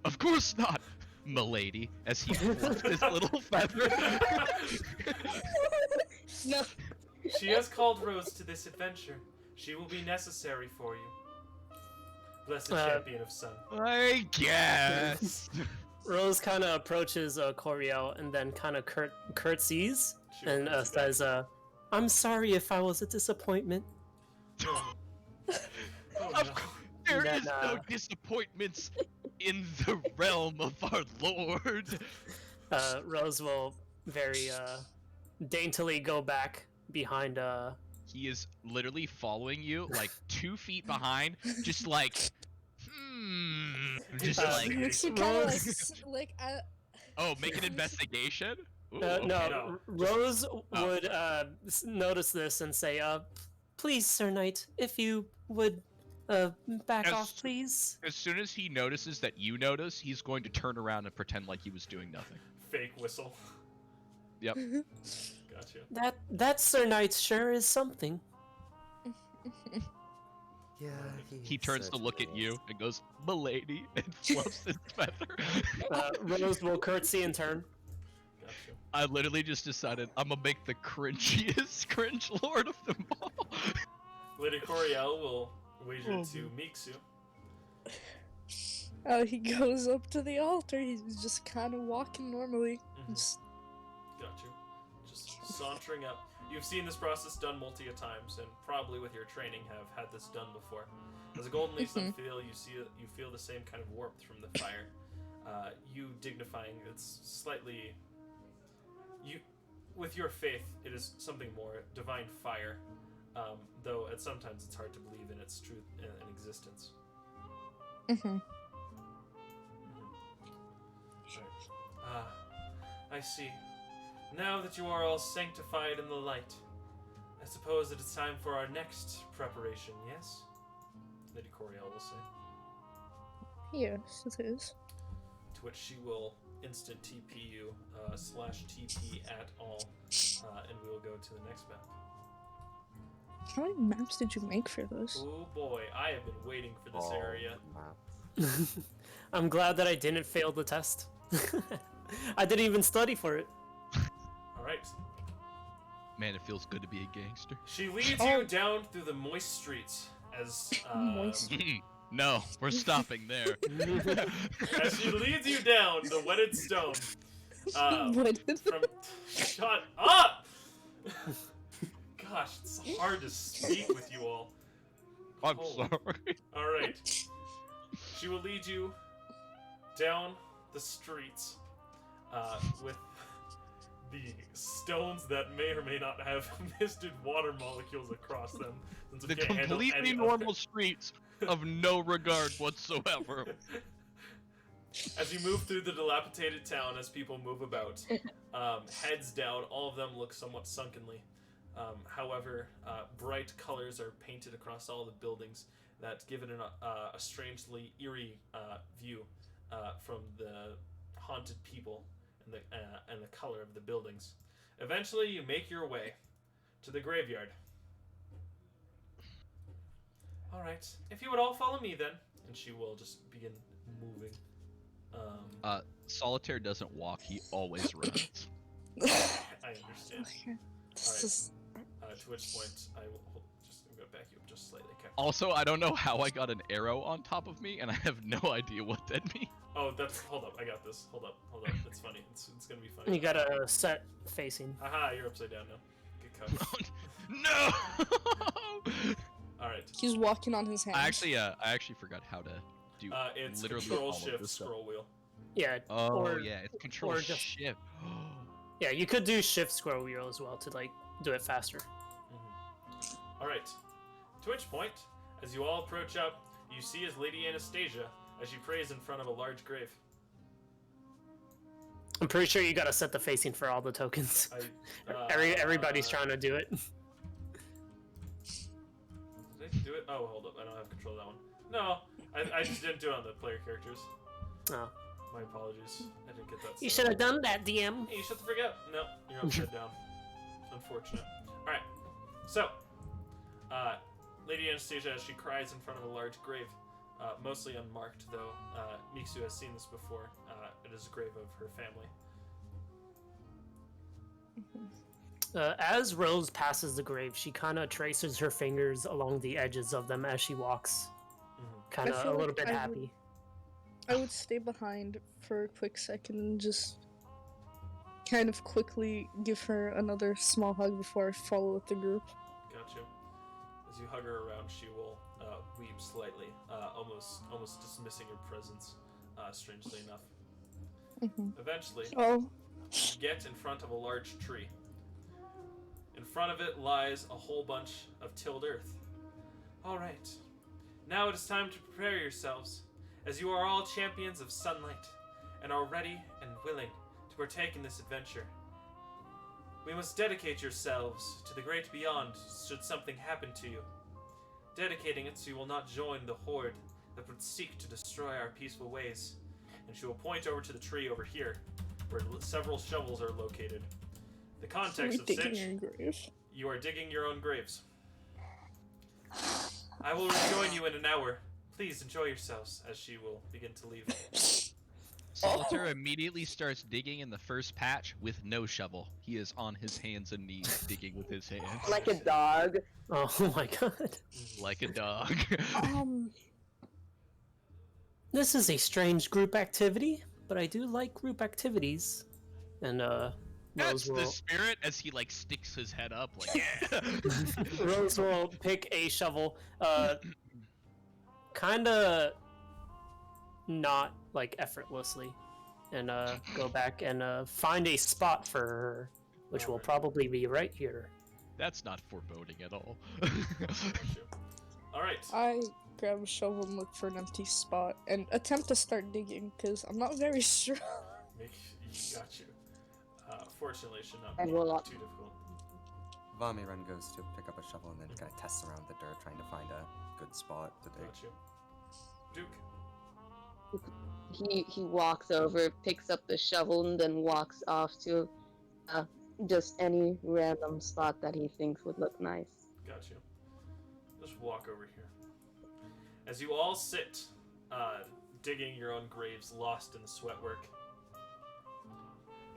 Of course not, milady, as he fluffs his little feather. No. She has called Rose to this adventure. She will be necessary for you. Blessed champion of sun. I guess. Rose kind of approaches Coriel and then kind of curtsies She and will says, "I'm sorry if I was a disappointment." Oh, Of no. course, there Then, is no disappointments in the realm of our Lord. Rose will very daintily go back behind. He is literally following you, like 2 feet behind, just like, just like, She kind of Rose- oh, make an investigation. Ooh, No, okay. No. Rose would notice this and say, "Please, Sir Knight, if you would back Yes. off, please." As soon as he notices that you notice, he's going to turn around and pretend like he was doing nothing. Fake whistle. Yep. Got you. That Sir Knight sure is something. Yeah, He turns to look at you and goes, "Milady," and fluffs his feather. Rose will curtsy in turn. Got you. I literally just decided I'm gonna make the cringiest cringe lord of them all. Lady Coriel will wager to Miksu. Oh, he goes up to the altar. He's just kind of walking normally. Just Got you. Just sauntering up. You've seen this process done multi a times, and probably with your training have had this done before. As a golden leaf unfeel, you feel the same kind of warmth from the fire. You dignifying, it's slightly. You, with your faith, it is something more divine fire. Though at sometimes it's hard to believe in its truth and existence. I see. Now that you are all sanctified in the light, I suppose it is time for our next preparation, yes? Lady Coriel will say. Yes, it is. To which she will instant TP you, /TP at all, and we will go to the next map. How many maps did you make for this? Oh boy, I have been waiting for this area. Wow. I'm glad that I didn't fail the test. I didn't even study for it. Alright. Man, it feels good to be a gangster. She leads you down through the moist streets as Moist. No, we're stopping there. as she leads you down the wetted stone. What? From shut up! Gosh, it's hard to speak with you all. I'm Holy- sorry. Alright. She will lead you down the streets with the stones that may or may not have misted water molecules across them. Since we The can't handle completely any normal other. streets of no regard whatsoever. As you move through the dilapidated town, as people move about, heads down, all of them look somewhat sunkenly. However, bright colors are painted across all the buildings that give it a strangely eerie view from the haunted people and the color of the buildings. Eventually, you make your way to the graveyard. All right, if you would all follow me then, and she will just begin moving. Solitaire doesn't walk, he always runs. I understand. This is To which point I will I'm gonna back you up just slightly. Okay. Also, I don't know how I got an arrow on top of me, and I have no idea what that means. Oh, hold up. I got this. Hold up. It's funny. It's gonna be funny. You gotta set facing. Haha, you're upside down now. Good cut. No! All right. he's walking on his hands. I actually forgot how to do It's literally Control all of Shift this stuff. Scroll Wheel. Yeah. Oh or, yeah, it's Control or just- Shift. Yeah, you could do shift scroll wheel as well to like do it faster. All right. To which point, as you all approach up, you see as Lady Anastasia as she prays in front of a large grave. I'm pretty sure you gotta set the facing for all the tokens. Everybody's trying to do it. Did I do it? Oh, hold up. I don't have control of that one. No, I just didn't do it on the player characters. Oh. My apologies. I didn't get that. You set. should have done that, DM. Hey, you shut the frick up. No, you're upside down. Unfortunate. Alright, so, Lady Anastasia, as she cries in front of a large grave, mostly unmarked, though Miksu has seen this before. It is a grave of her family. As Rose passes the grave, she kind of traces her fingers along the edges of them as she walks, kind I of feel a little like bit I happy. I would stay behind for a quick second and just kind of quickly give her another small hug before I follow with the group. Got you. As you hug her around, she will weep slightly, almost dismissing your presence, strangely enough. Eventually, Oh, you get in front of a large tree. In front of it lies a whole bunch of tilled earth. Alright, now it is time to prepare yourselves, as you are all champions of sunlight, and are ready and willing to partake in this adventure. We must dedicate yourselves to the great beyond should something happen to you. Dedicating it so you will not join the horde that would seek to destroy our peaceful ways. And she will point over to the tree over here, where several shovels are located. The context of digging Sitch, your grave. you are digging your own graves. I will rejoin you in an hour. Please enjoy yourselves, as she will begin to leave. Solitaire immediately starts digging in the first patch with no shovel. He is on his hands and knees digging with his hands. Like a dog. Oh my god. Like a dog. This is a strange group activity, but I do like group activities. And That's Rose the will, spirit as he like sticks his head up like yeah. Rose will pick a shovel, kinda not like effortlessly, and go back and find a spot for her, which will probably be right here. That's not foreboding at all. Alright. I grab a shovel and look for an empty spot and attempt to start digging because I'm not very strong. Got you. Unfortunately, it should not And be we'll- too difficult. Vamiran goes to pick up a shovel and then kind of tests around the dirt, trying to find a good spot to dig. Got you. Duke. He walks over, picks up the shovel, and then walks off to just any random spot that he thinks would look nice. Got you. Just walk over here. As you all sit, digging your own graves, lost in the sweatwork,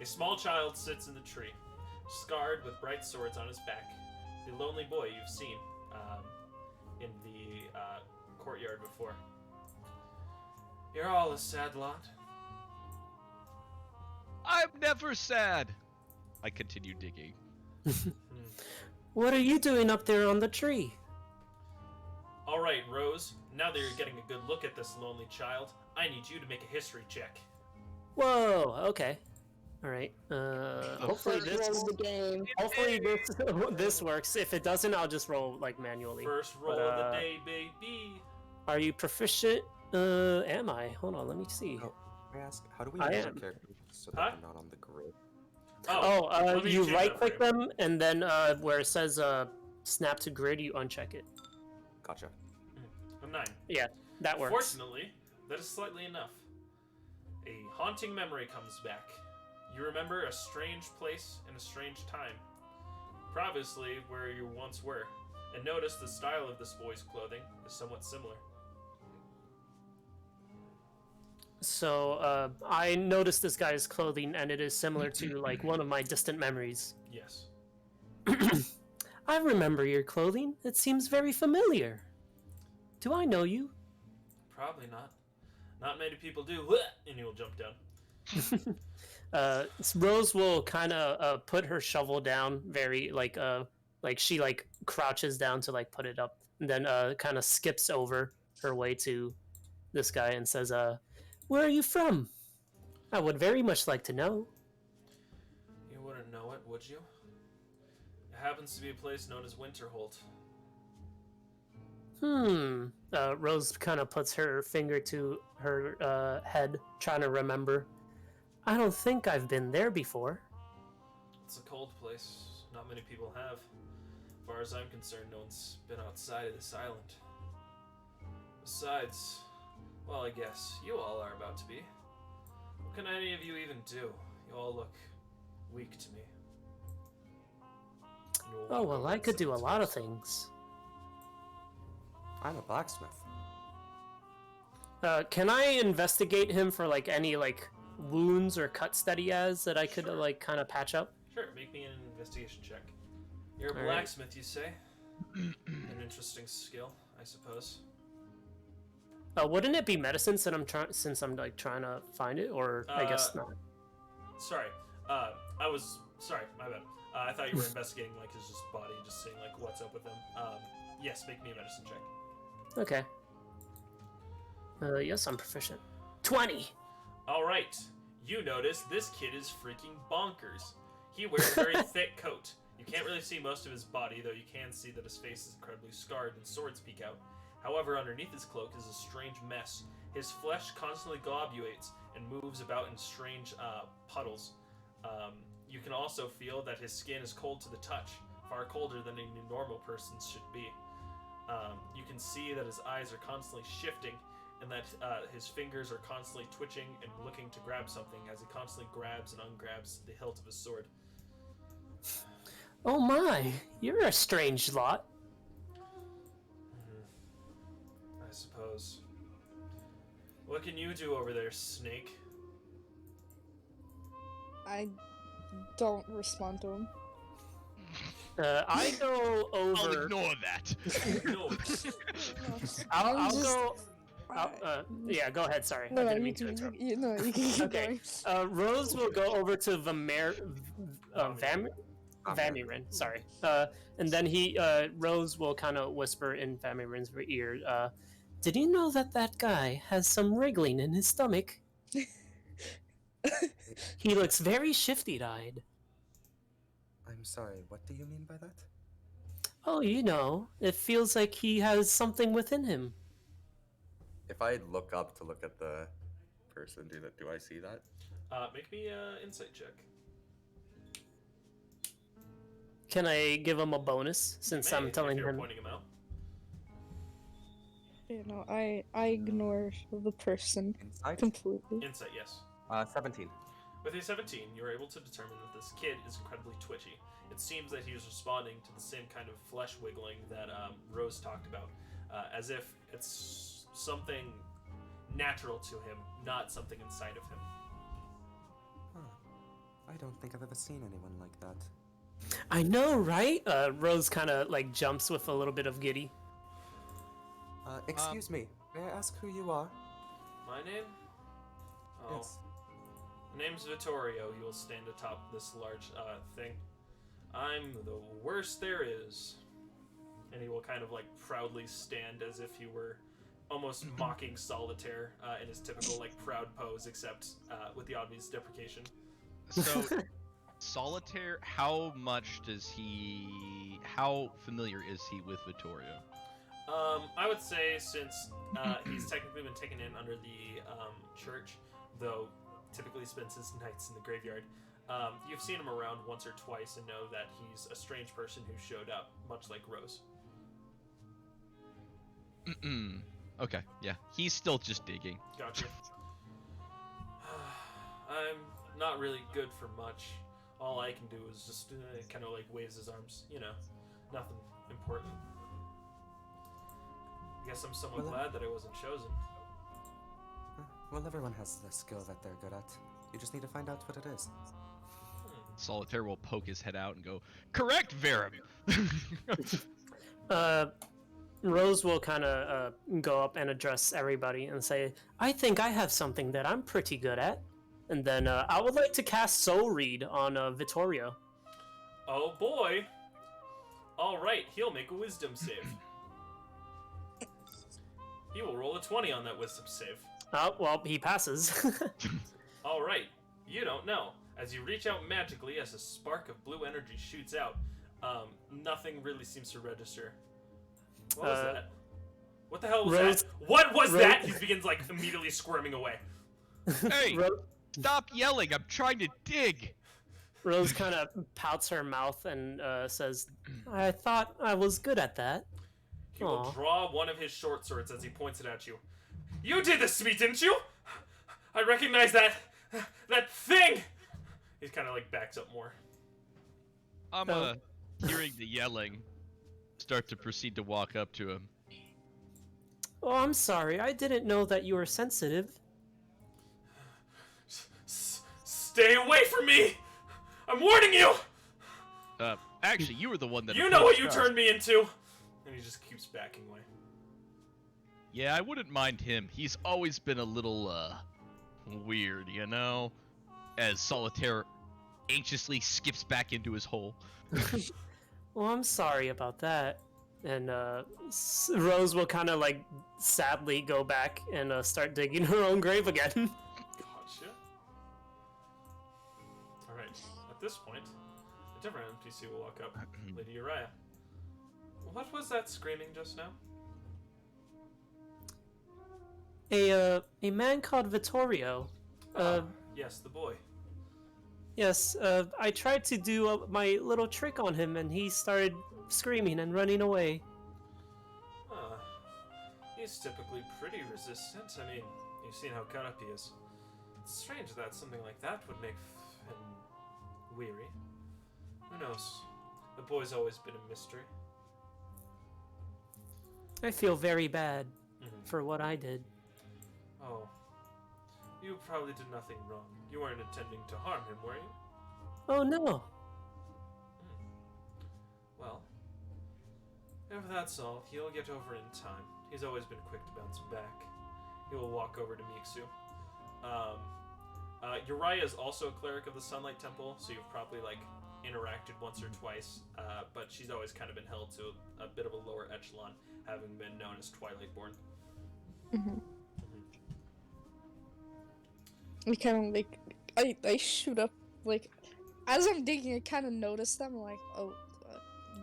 a small child sits in the tree, scarred with bright swords on his back. The lonely boy you've seen in the courtyard before. You're all a sad lot. I'm never sad. I continue digging. What are you doing up there on the tree? All right, Rose. Now that you're getting a good look at this lonely child, I need you to make a history check. Whoa, okay. Alright, hopefully First this... roll of the game. Hopefully this works. If it doesn't, I'll just roll, like, manually. First roll But, of the day, baby. Are you proficient? Am I? Hold on, let me see. Oh, may I ask, how do we I measure am. characters so that Huh? they're not on the grid? Oh, let me you change that right-click for you. them, and then where it says snap to grid, you uncheck it. Gotcha. A 9. Yeah, that works. Fortunately, that is slightly enough. A haunting memory comes back. You remember a strange place and a strange time. Obviously, where you once were. And notice the style of this boy's clothing is somewhat similar. So, I noticed this guy's clothing, and it is similar to, like, one of my distant memories. Yes. I remember your clothing. It seems very familiar. Do I know you? Probably not. Not many people do. And you'll jump down. Rose will kind of put her shovel down, very like she like crouches down to like put it up, and then kind of skips over her way to this guy and says, "Where are you from? I would very much like to know." You wouldn't know it, would you? It happens to be a place known as Winterholt. Rose kind of puts her finger to her head, trying to remember. I don't think I've been there before. It's a cold place. Not many people have. As far as I'm concerned, no one's been outside of this island. Besides, well, I guess you all are about to be. What can any of you even do? You all look weak to me. You will Oh, walk well, over I and could sit do a next lot of to us. things. I'm a blacksmith. Can I investigate him for like any like wounds or cuts that he has that I could Sure. like kind of patch up? Sure, make me an investigation check. You're a All right. blacksmith, you say? An interesting skill, I suppose. Wouldn't it be medicine since I'm like trying to find it, or I guess not? Sorry, sorry, my bad. I thought you were investigating like his just body, just seeing like what's up with him. Yes, make me a medicine check. Okay. Yes, I'm proficient. 20. All right, you notice this kid is freaking bonkers. He wears a very thick coat. You can't really see most of his body, though you can see that his face is incredibly scarred and swords peek out. However, underneath his cloak is a strange mess. His flesh constantly globulates and moves about in strange puddles. You can also feel that his skin is cold to the touch, far colder than a normal person's should be. You can see that his eyes are constantly shifting, and that his fingers are constantly twitching and looking to grab something as he constantly grabs and ungrabs the hilt of his sword. Oh my, you're a strange lot. I suppose. What can you do over there, Snake? I don't respond to him. I go I'll over. ignore that. No. I'll I'm just- go. Yeah, go ahead. Sorry, No, I no, didn't you mean to can, interrupt. no, you can keep Okay. going. Rose will go over to Vamirin, sorry. And then Rose will kind of whisper in Vamirin's ear, did you know that guy has some wriggling in his stomach? He looks very shifty-eyed. I'm sorry, what do you mean by that? Oh, you know, it feels like he has something within him. If I look up to look at the person, do I see that? Make me an insight check. Can I give him a bonus since May, I'm telling if you're him? pointing him out. You know, I ignore the person Insight? completely. Insight, yes. 17. With a 17, you're able to determine that this kid is incredibly twitchy. It seems that he is responding to the same kind of flesh wiggling that Rose talked about, as if it's something natural to him, not something inside of him. Huh. I don't think I've ever seen anyone like that. I know, right? Rose kind of like jumps with a little bit of giddy. Excuse me, may I ask who you are? My name? Oh, Yes. name's Vittorio. You will stand atop this large thing. I'm the worst there is. And he will kind of like proudly stand as if he were almost mocking Solitaire in his typical like proud pose, except with the obvious deprecation. So, Solitaire, how familiar is he with Vittorio? I would say since he's technically been taken in under the church, though typically spends his nights in the graveyard, you've seen him around once or twice and know that he's a strange person who showed up, much like Rose. Okay, yeah. He's still just digging. Gotcha. I'm not really good for much. All I can do is just kind of like waves his arms, you know, nothing important. I guess I'm somewhat Well, glad that I wasn't chosen. Well, everyone has the skill that they're good at. You just need to find out what it is. Solitaire will poke his head out and go, "Correct, Verum." Rose will kind of go up and address everybody and say, I think I have something that I'm pretty good at. And then I would like to cast Soul Read on Vittorio. Oh boy! Alright, he'll make a wisdom save. He will roll a 20 on that wisdom save. Oh, well, he passes. Alright, you don't know. As you reach out magically, as a spark of blue energy shoots out, nothing really seems to register. What was that? What the hell was Rose- that? What was Rose- that? He begins like immediately squirming away. Hey, Ro- stop yelling! I'm trying to dig. Rose kind of pouts her mouth and says, I thought I was good at that. He will Aw. draw one of his short swords as he points it at you. You did this to me, didn't you? I recognize that thing. He kind of like backs up more. I'm hearing the yelling. Start to proceed to walk up to him. Oh, I'm sorry. I didn't know that you were sensitive. Stay away from me! I'm warning you! Actually, you were the one that. You know what you approached us. turned me into! And he just keeps backing away. Yeah, I wouldn't mind him. He's always been a little, weird, you know? As Solitaire anxiously skips back into his hole. Well, I'm sorry about that. And Rose will kind of like sadly go back and start digging her own grave again. Gotcha. Alright, at this point, a different NPC will walk up. Lady Uriah. What was that screaming just now? A man called Vittorio. Yes, the boy. Yes, I tried to do my little trick on him, and he started screaming and running away. He's typically pretty resistant. I mean, you've seen how cut up he is. It's strange that something like that would make him weary. Who knows? The boy's always been a mystery. I feel very bad Mhm. for what I did. Oh. You probably did nothing wrong. You weren't intending to harm him, were you? Oh no! Well, if that's all, he'll get over it in time. He's always been quick to bounce back. He will walk over to Miksu. Uriah is also a cleric of the Sunlight Temple, so you've probably like interacted once or twice, but she's always kind of been held to a bit of a lower echelon, having been known as Twilightborn. Mm-hmm. We kind of like, I shoot up, like, as I'm digging, I kind of notice them, like, oh,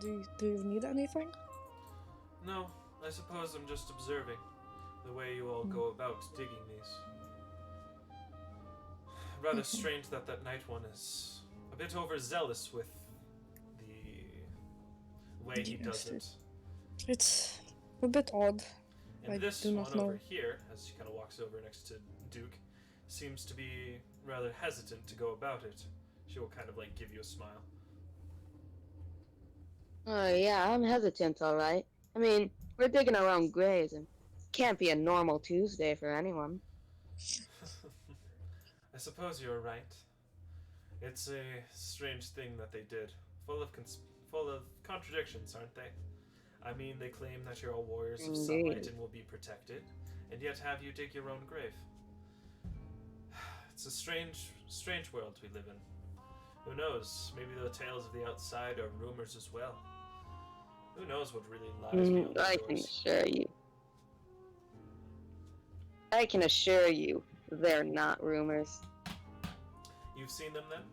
do you need anything? No, I suppose I'm just observing the way you all go about digging these. Rather strange that that night one is a bit overzealous with the way he does Yes, it. It's a bit odd. And I this do one not know. over here, as she kind of walks over next to Duke, seems to be rather hesitant to go about it. She will kind of like give you a smile. Oh, yeah, I'm hesitant, alright. I mean, we're digging our own graves, and can't be a normal Tuesday for anyone. I suppose you're right. It's a strange thing that they did. Full of contradictions, aren't they? I mean, they claim that you're all warriors of sunlight Indeed. and will be protected, and yet have you dig your own grave. It's a strange world we live in. Who knows? Maybe the tales of the outside are rumors as well. Who knows what really lies beyond I the can doors? assure you. I can assure you, they're not rumors. You've seen them then?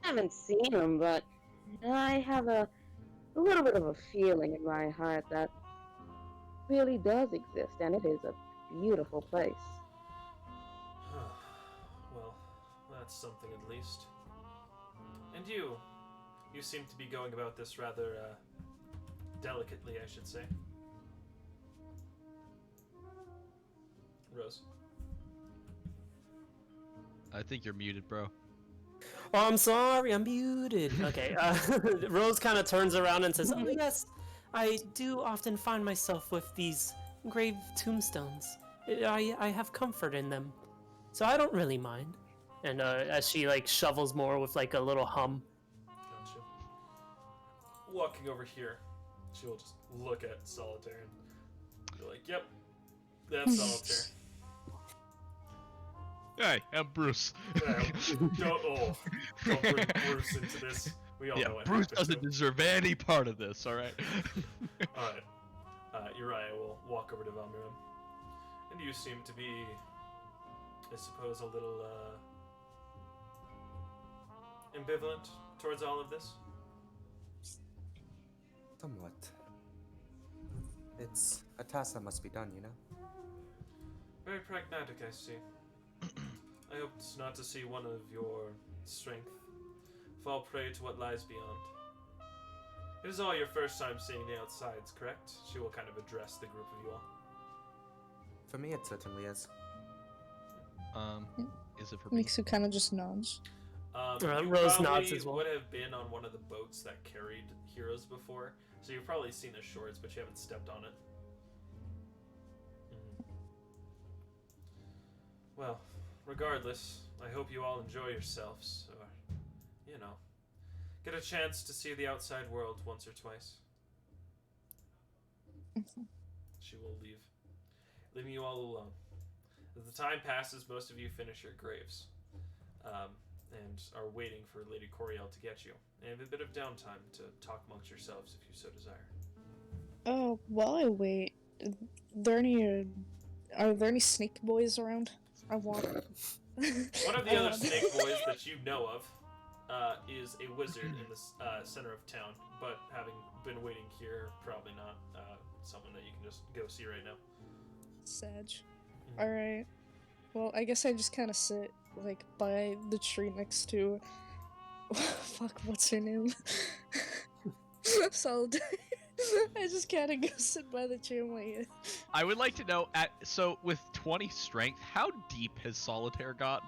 I haven't seen them, but I have a little bit of a feeling in my heart that really does exist, and it is a beautiful place. Well, that's something at least. And you seem to be going about this rather delicately, I should say. Rose. I think you're muted, bro. Oh, I'm sorry, I'm muted. Okay, Rose kind of turns around and says, "Oh yes, I do often find myself with these grave tombstones. I have comfort in them, so I don't really mind." And as she like shovels more with like a little hum. Gotcha. Walking over here, she will just look at Solitaire and be like, "Yep, that's Solitaire." Hey, I'm Bruce. Don't bring Bruce into this. We all Yeah, know what Bruce happened doesn't to him. deserve any part of this, alright? Alright. Uriah will walk over to Valmiram. And you seem to be, I suppose, a little ambivalent towards all of this. Somewhat. It's a task that must be done, you know? Very pragmatic, I see. I hoped not to see one of your strength fall prey to what lies beyond. It is all your first time seeing the outsides, correct? She will kind of address the group of you all. For me, it certainly is. Is it for me? Mixu kind of just nods. You Rose probably nods as well. would have been on one of the boats that carried heroes before, so you've probably seen the shorts, but you haven't stepped on it. Well, regardless, I hope you all enjoy yourselves, or, you know, get a chance to see the outside world once or twice. She will leave, leaving you all alone. As the time passes, most of you finish your graves, and are waiting for Lady Coriel to get you, and have a bit of downtime to talk amongst yourselves if you so desire. Oh, while I wait, are there any snake boys around? I want. One of the other snake boys that you know of is a wizard in the center of town, but having been waiting here, probably not someone that you can just go see right now. Sag. Alright. Well, I guess I just kind of sit, like, by the tree next to... Fuck, what's her name? Solid. I just kind of go sit by the tree. I'm like, I would like to know, so with 20 strength, how deep has Solitaire gotten?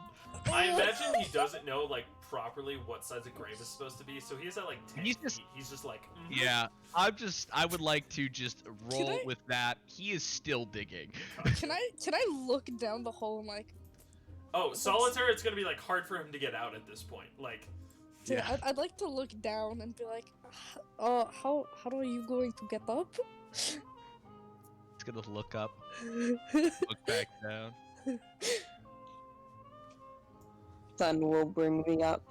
I imagine he doesn't know, like, properly what size a grave is supposed to be, so he's at, like, 10 He's feet. just- He's just like, Yeah, I would like to just roll I- with that. He is still digging. Can I look down the hole and like... Oh, Solitaire, it's gonna be, like, hard for him to get out at this point. Like, Dude, Yeah. I'd like to look down and be like, how are you going to get up? He's gonna look up, look back down. Sun will bring me up.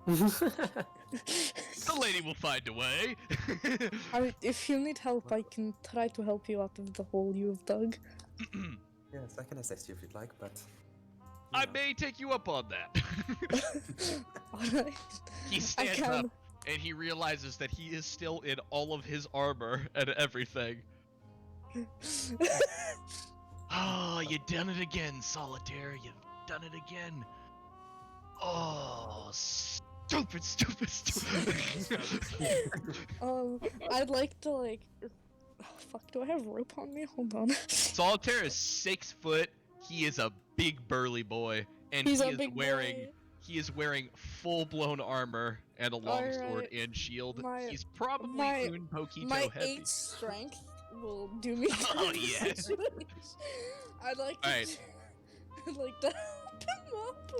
The lady will find a way. I mean, if you need help, I can try to help you out of the hole you have dug. Yes, I can assist you if you'd like, but... I may take you up on that. Alright. He stands up and he realizes that he is still in all of his armor and everything. Oh, you done it again, Solitaire. You've done it again. Oh, Stupid. I'd like to like. Fuck, do I have rope on me? Hold on. Solitaire is 6 foot. He is a big burly boy, and He's he a is big wearing boy. he is wearing full-blown armor and a long sword Alright, and shield. my- He's probably my- un poquito My heavy. 8 strength will do me. Oh, good in yeah. this situation. I'd like to. Alright. I'd like to help him up.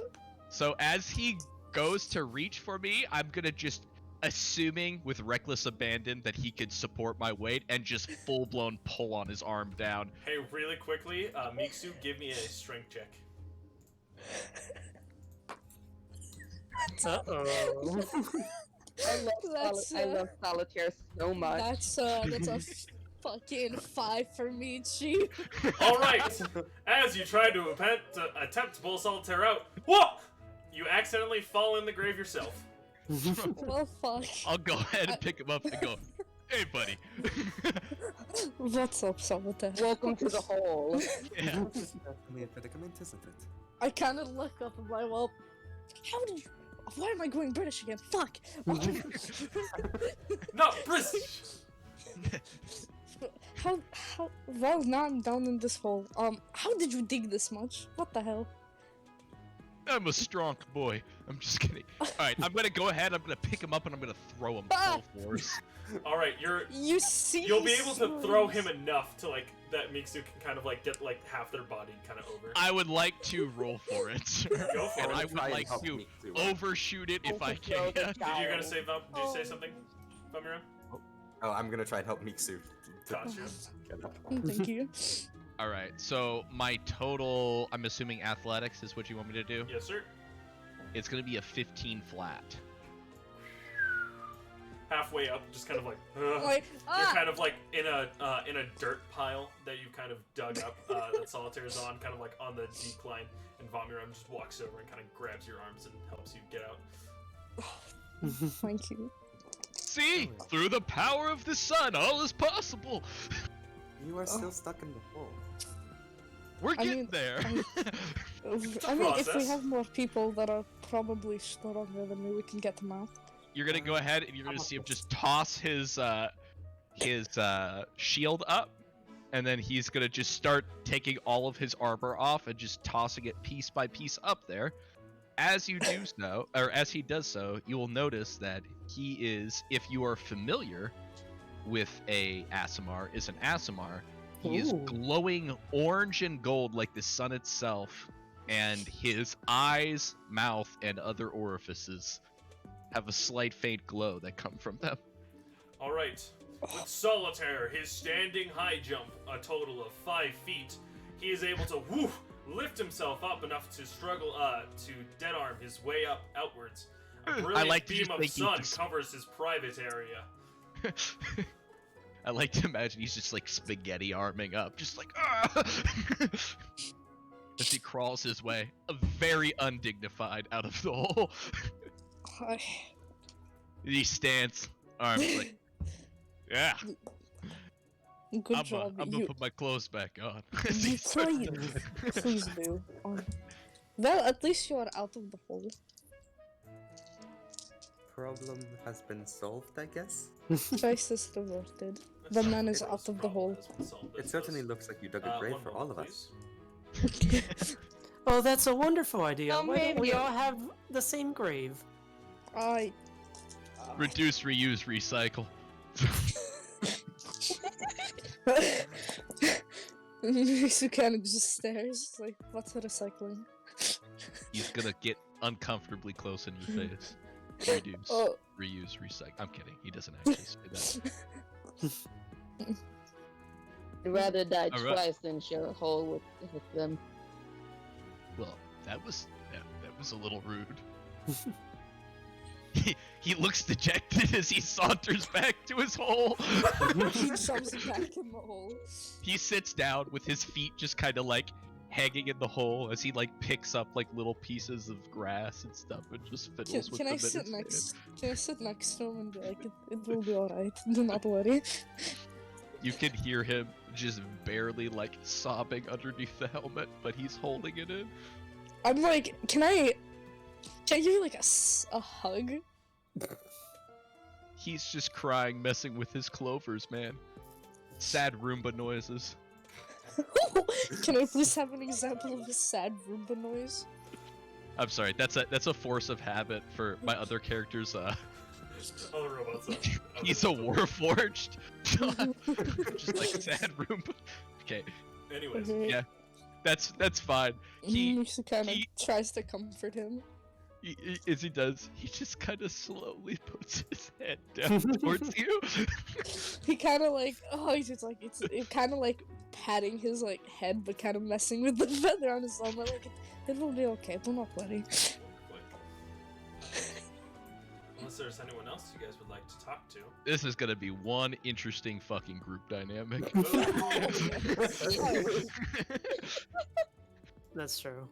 So as he goes to reach for me, I'm gonna just assuming with reckless abandon that he could support my weight and just full-blown pull on his arm down. Hey, really quickly, Miksu, give me a strength check. Uh-oh. I love Solitaire so much. That's a fucking 5 for me, Chief. Alright! As you try to attempt to pull Solitaire out, whoa! You accidentally fall in the grave yourself. Well, fuck. I'll go ahead and pick him up and go, hey buddy. What's up, Solitaire? Welcome to the hole. Yeah. Definitely a predicament, isn't it? I kind of look up and like, well, how did you? Why am I going British again? Fuck. No, British! How? Well, now I'm down in this hole. How did you dig this much? What the hell? I'm a strong boy. I'm just kidding. Alright, I'm gonna go ahead, I'm gonna pick him up and I'm gonna throw him Ah! full force. Alright, You see? you'll be able to throw him enough to, like, that Miksu can kind of, like, get, like, half their body kind of over. I would like to roll for it. Go for And it. I would Try and like help to me too, right? overshoot it if I can. Overthrow the Did you gonna child. say that? Did you say something, Bumira? Oh, I'm gonna try and help Miksu. Gotcha. Get up. Thank you. Alright, so my total, I'm assuming athletics is what you want me to do? Yes, sir. It's gonna be a 15 flat. Halfway up, just kind of like, ugh. Like, You're kind of like in a dirt pile that you've kind of dug up that Solitaire's on, kind of like on the decline, and Vomiram just walks over and kind of grabs your arms and helps you get out. Thank you. See? Through the power of the sun, all is possible! You are still stuck in the hole. We're I getting mean, there! I mean, if we process. have more people that are probably stronger than me, we can get them out. You're gonna go ahead and you're gonna see him just toss his shield up, and then he's gonna just start taking all of his armor off and just tossing it piece by piece up there. As you do so, or as he does so, you will notice that he is, if you are familiar with a Aasimar, is an Aasimar. He is Ooh. glowing orange and gold like the sun itself, and his eyes, mouth, and other orifices have a slight faint glow that come from them. Alright. With Solitaire, his standing high jump, a total of 5 feet, he is able to lift himself up enough to struggle to dead arm his way up outwards. A I brilliant like to beam just of think he sun just- covers his private area. I like to imagine he's just like spaghetti arming up, just like as he crawls his way, very undignified out of the hole. He stands, arms like, yeah, Good I'm job. gonna put my clothes back on. You please do. Well, at least you are out of the hole. Problem has been solved, I guess. Crisis reverted. The man is out of the hole. It certainly looks like you dug a grave for all of us. Oh, that's a wonderful idea. Oh, Why don't we maybe. all have the same grave? I. Reduce, reuse, recycle. Misu kind of just stares, like, what's recycling? He's gonna get uncomfortably close in your face. Reduce, Oh. reuse, recycle. I'm kidding. He doesn't actually say that. I'd rather die All right. twice than share a hole with them. Well, that was a little rude. He looks dejected as he saunters back to his hole. He shoves it back in the hole. He sits down with his feet just kind of like hanging in the hole as he like picks up like little pieces of grass and stuff and just fiddles with Can them I in sit his next? Can I sit next to him and be like, it will be alright. Do not worry. hand. You can hear him just barely like sobbing underneath the helmet, but he's holding it in. I'm like, can I give you like a hug? He's just crying, messing with his clovers, man. Sad Roomba noises. Can I please have an example of a sad Roomba noise? I'm sorry, that's a force of habit for my other characters. All the robots. He's a warforged. Just like sad Roomba. Okay, Anyways, yeah, that's fine. He kind of he- tries to comfort him. as he does, he just kind of slowly puts his head down towards you. He kind of like, oh, he's just like, it's kind of like patting his like head, but kind of messing with the feather on his armor. Like, it will be okay. Do not worry. unless there's anyone else you guys would like to talk to. This is gonna be one interesting fucking group dynamic. That's true.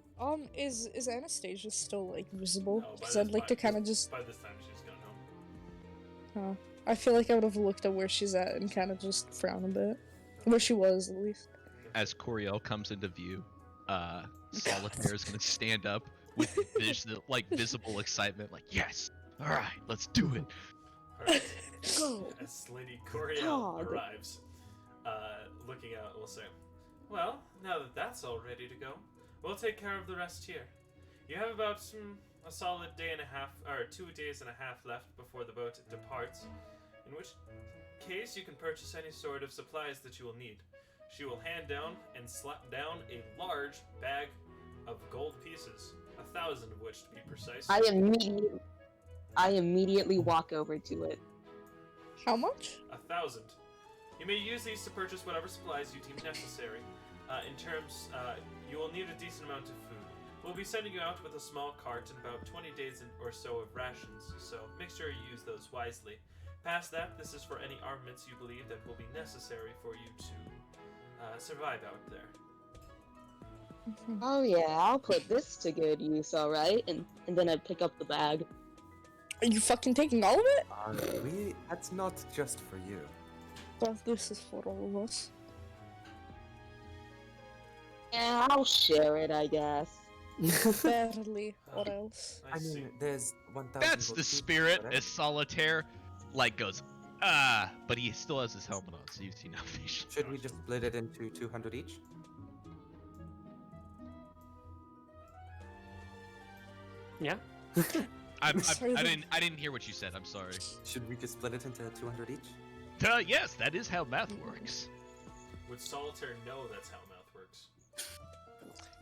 Is Anastasia still like visible? No, by Because this I'd like to kind of just. By this time, she's gone home. I feel like I would have looked at where she's at and kind of just frown a bit. Where she was, at least. As Coriel comes into view, Solitaire is gonna stand up with visible excitement, like, yes, all right, let's do it. Alright. Go. As Lady Coriel God. arrives, looking out, we'll say, well, now that that's all ready to go, we'll take care of the rest here. You have about a solid day and a half, or 2 days and a half left before the boat departs, in which case you can purchase any sort of supplies that you will need. She will hand down and slap down a large bag of gold pieces, 1,000 of which to be precise. I immediately walk over to it. How much? 1,000. You may use these to purchase whatever supplies you deem necessary. You will need a decent amount of food. We'll be sending you out with a small cart and about 20 days or so of rations, so make sure you use those wisely. Past that, this is for any armaments you believe that will be necessary for you to survive out there. Oh yeah, I'll put this to good use, alright? And then I pick up the bag. Are you fucking taking all of it? That's not just for you. But this is for all of us. Yeah, I'll share it, I guess. Barely. What else? I I see. mean, there's 1,000. That's gold the pieces, spirit. right? As Solitaire, goes, but he still has his helmet on, so you see no vision. Should we just split it into 200 each? Yeah. Sorry, I didn't hear what you said. I'm sorry. Should we just split it into 200 each? Yes, that is how math works. Would Solitaire know that's how math works?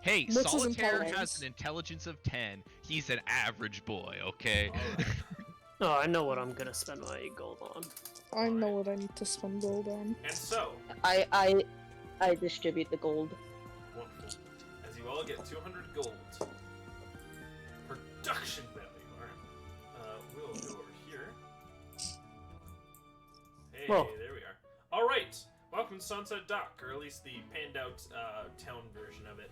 Hey, What's his Solitaire has intelligence? an intelligence of 10. He's an average boy, okay? Alright. Oh, I know what I'm gonna spend my gold on. I know what I need to spend gold on. And so, I distribute the gold. wonderful. As you all get 200 gold. Production value. Alright. We'll go over here. Hey, Whoa. there we are. Alright. Welcome to Sunset Dock, or at least the panned out town version of it.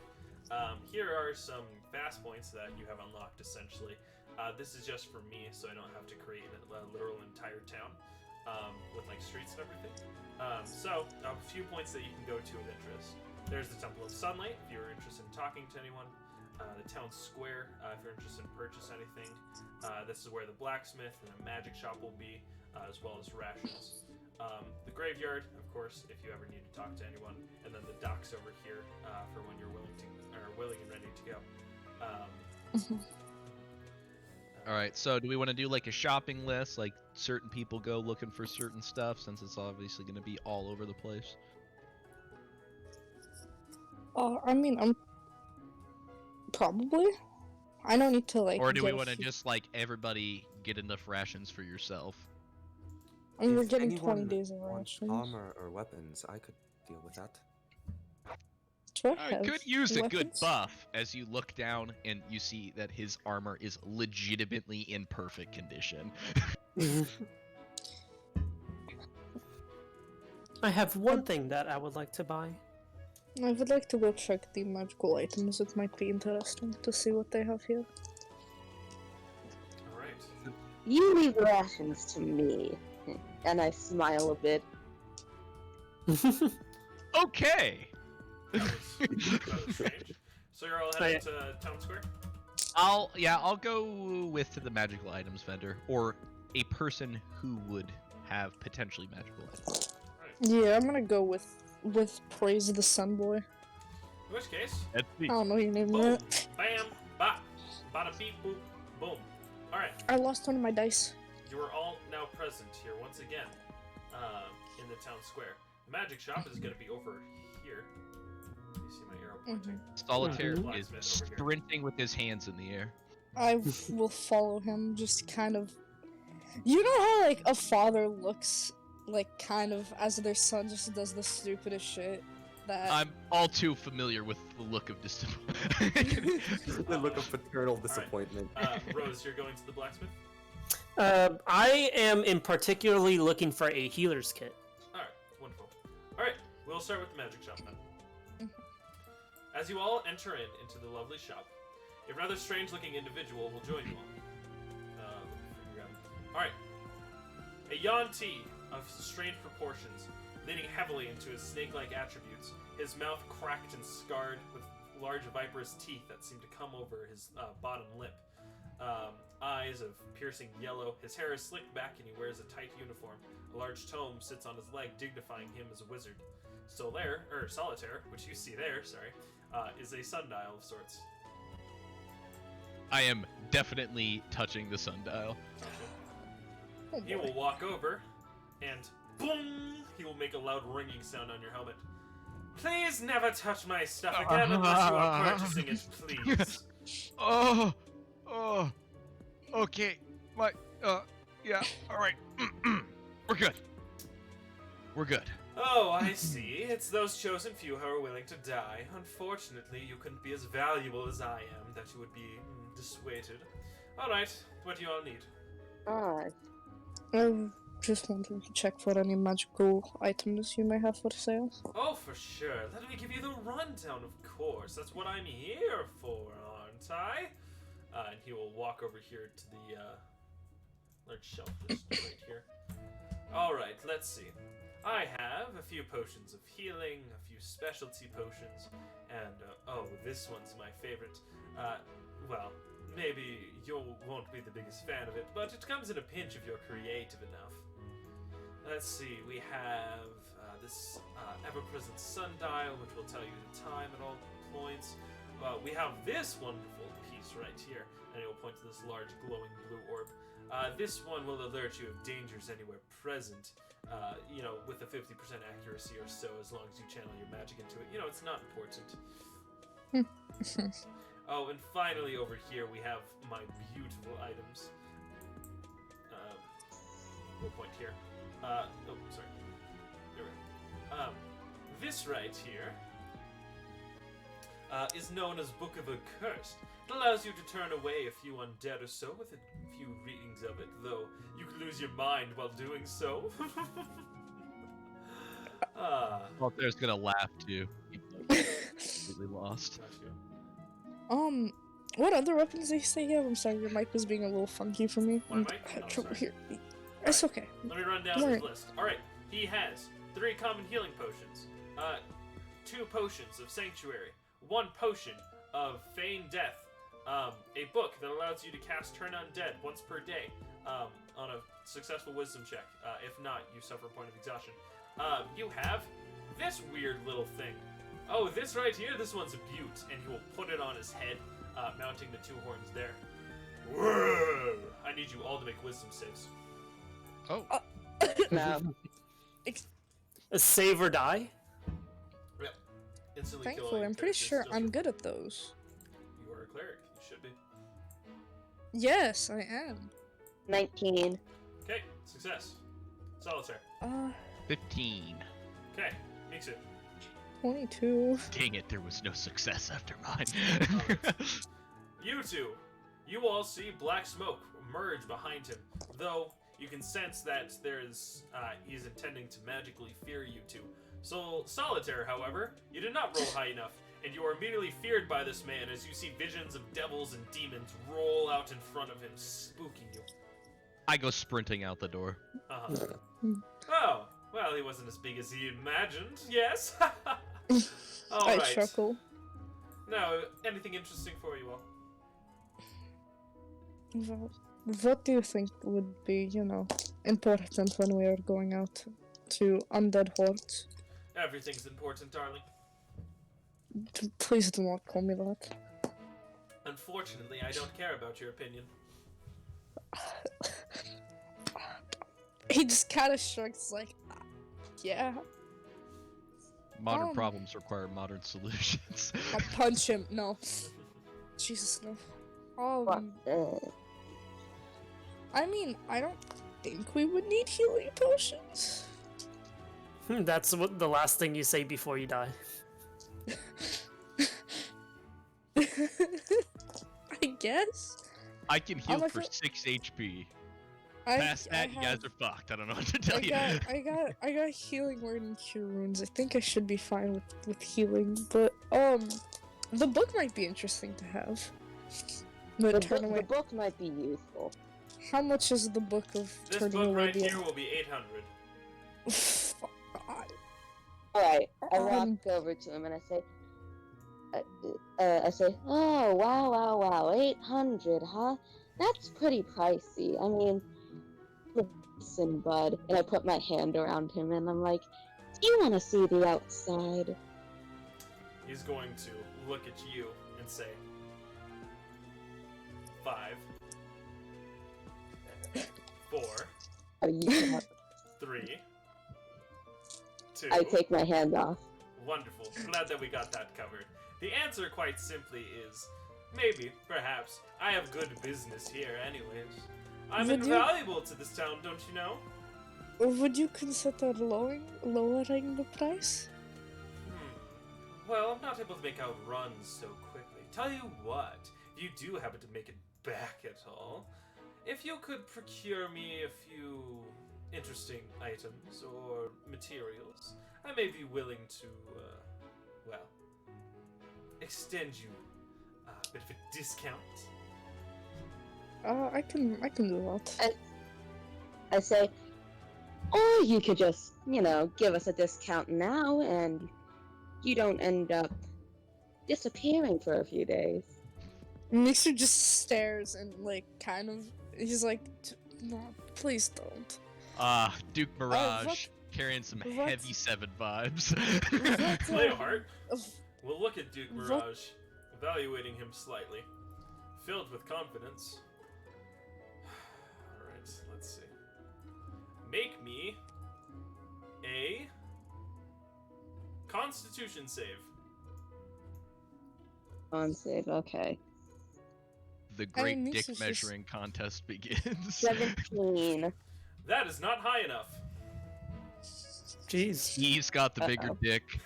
Here are some fast points that you have unlocked, essentially. This is just for me, so I don't have to create a literal entire town with like streets and everything. So, a few points that you can go to of interest. There's the Temple of Sunlight, if you're interested in talking to anyone. The town square, if you're interested in purchase anything. This is where the blacksmith and the magic shop will be, as well as rations. The graveyard, of course, if you ever need to talk to anyone, and then the docks over here for when you're willing and ready to go. All right, so do we want to do like a shopping list, like certain people go looking for certain stuff, since it's obviously going to be all over the place? I mean, I'm probably. I don't need to like. Or do we get a want to few- just like everybody get enough rations for yourself? I mean, we're If getting 20 anyone days of wants rations. armor or weapons, I could deal with that. Do I I have could use a good weapons? buff as you look down and you see that his armor is legitimately in perfect condition. I have one thing that I would like to buy. I would like to go check the magical items. It might be interesting to see what they have here. Alright. You leave rations to me. And I smile a bit. Okay. That was strange. So you're all headed to town square? I'll go with to the magical items vendor, or a person who would have potentially magical items. Yeah, I'm gonna go with Praise the Sun Boy. In which case, That's I don't know your name boom, yet. bam, bop, bada beep, boop, boom. All right, I lost one of my dice. you are all now present here once again in the town square. The magic shop is going to be over here. You see my arrow pointing. Solitaire Mhm. is Blacksmith over here. sprinting with his hands in the air. I will follow him, just kind of. You know how like a father looks, like kind of as their son just does the stupidest shit. That I'm all too familiar with the look of disappointment. The look of paternal disappointment. Rose, you're going to the blacksmith? I am in particularly looking for a healer's kit. Alright, wonderful. Alright, we'll start with the magic shop then. As you all enter into the lovely shop, a rather strange-looking individual will join you all. Alright. A Yuan-Ti of strange proportions, leaning heavily into his snake-like attributes, his mouth cracked and scarred with large viperous teeth that seem to come over his bottom lip. Eyes of piercing yellow, his hair is slicked back and he wears a tight uniform. A large tome sits on his leg, dignifying him as a wizard. Solitaire, which you see there, is a sundial of sorts. I am definitely touching the sundial. Oh, He boy. will walk over, and boom! He will make a loud ringing sound on your helmet. Please never touch my stuff again unless you are purchasing it, please. Oh, okay. Yeah, alright. We're good. We're good. Oh, I see. It's those chosen few who are willing to die. Unfortunately, you couldn't be as valuable as I am, that you would be dissuaded. Alright, what do you all need? Ah, I just wanted to check for any magical items you may have for sale. Oh, for sure. Let me give you the rundown, of course. That's what I'm here for, aren't I? And he will walk over here to the large shelf just right here. Alright, let's see. I have a few potions of healing, a few specialty potions, and, oh, this one's my favorite. Well, maybe you won't be the biggest fan of it, but it comes in a pinch if you're creative enough. Let's see, we have this ever-present sundial, which will tell you the time at all points. We have this wonderful piece right here, and it will point to this large glowing blue orb. This one will alert you of dangers anywhere present, with a 50% accuracy or so, as long as you channel your magic into it. It's not important. Oh, and finally over here we have my beautiful items. We'll point here. Sorry. There we go. This right here is known as Book of Accursed. It allows you to turn away a few undead or so with a few readings of it, though you could lose your mind while doing so. Well, there's gonna laugh too. Completely lost. Gotcha. What other weapons do you say you have? I'm sorry, your mic was being a little funky for me. My mic? Oh, sorry. Here. It's okay. Let me run down Don't his worry. list. Alright, he has 3 common healing potions, 2 potions of sanctuary, 1 potion of feign death, a book that allows you to cast Turn Undead once per day on a successful wisdom check. If not, you suffer a point of exhaustion. You have this weird little thing. Oh, this right here, this one's a butte, and he will put it on his head, mounting the 2 horns there. Whoa! I need you all to make wisdom saves. Oh, no. A save or die? Yep. Instantly kill all Thankfully, your I'm pretty characters, sure just I'm for- good at those. You are a cleric. You should be. Yes, I am. 19. Okay, success. Solitaire. 15. Okay, Mixu. 22. Dang it, there was no success after mine. You two, you all see black smoke emerge behind him, though you can sense that he's intending to magically fear you two. So, Solitaire, however, you did not roll high enough, and you are immediately feared by this man as you see visions of devils and demons roll out in front of him, spooking you. I go sprinting out the door. Uh-huh. Oh, well, he wasn't as big as he imagined, yes? I Alright. chuckle. Now, anything interesting for you all? Well, What do you think would be, important when we are going out to undead hordes? Everything's important, darling. Please do not call me that. Unfortunately, I don't care about your opinion. He just kind of shrugs, like, yeah. Modern problems require modern solutions. I'll punch him. No. Jesus, no. I mean, I don't think we would need healing potions. That's what the last thing you say before you die. I guess. I can heal like for a- 6 HP. Past that, you guys are fucked. I don't know what to tell you. I got healing word and cure wounds. I think I should be fine with healing, but the book might be interesting to have. The book might be useful. How much is the book of This turning book away right the here will be 800. Alright, I walk over to him and I say, oh, wow, 800, huh? That's pretty pricey. I mean, listen, bud. And I put my hand around him and I'm like, do you want to see the outside? He's going to look at you and say, 5, 4, Are you 3, 2. I take my hand off. Wonderful. Glad that we got that covered. The answer, quite simply, is maybe, perhaps. I have good business here, anyways. I'm Would you- invaluable to this town, don't you know? Would you consider lowering the price? Well, I'm not able to make out runs so quickly. Tell you what, if you do happen to make it back at all, if you could procure me a few interesting items or materials, I may be willing to, extend you a bit of a discount. I can do that. I say, or you could just, give us a discount now and you don't end up disappearing for a few days. Mixer just stares and he's like, no, please don't. Duke Mirage what- carrying some what- heavy 7 vibes. Leohart Uh, will look at Duke What- Mirage, evaluating him slightly, filled with confidence. Alright, let's see. Make me a Constitution save. On save, okay. The great mean, dick this is just- measuring contest begins. 17. That is not high enough. Jeez. He's got the bigger Uh-oh. dick.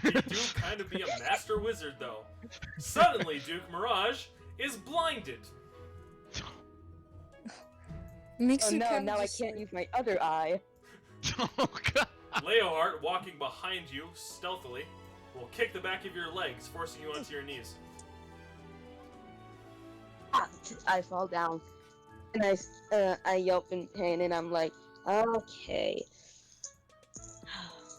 You do kind of be a master wizard, though. Suddenly, Duke Mirage is blinded. Oh Mixer no, kinda now I just, can't use my other eye. Oh god. Leohart, walking behind you stealthily, will kick the back of your legs, forcing you onto your knees. I fall down. And I yelp in pain and I'm like, okay.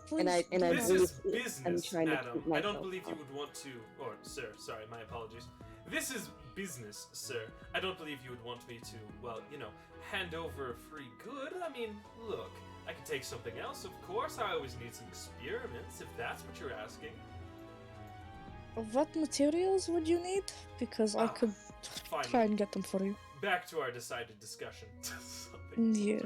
Please, And I This breathe. is I'm business, trying to madam. keep I don't myself believe you calm. would want to... Or, sir, sorry, my apologies. This is business, sir. I don't believe you would want me to, well, hand over a free good. I mean, look, I could take something else, of course. I always need some experiments, if that's what you're asking. What materials would you need? Because I Ah, could fine. try and get them for you. Back to our decided discussion. Something Yeah.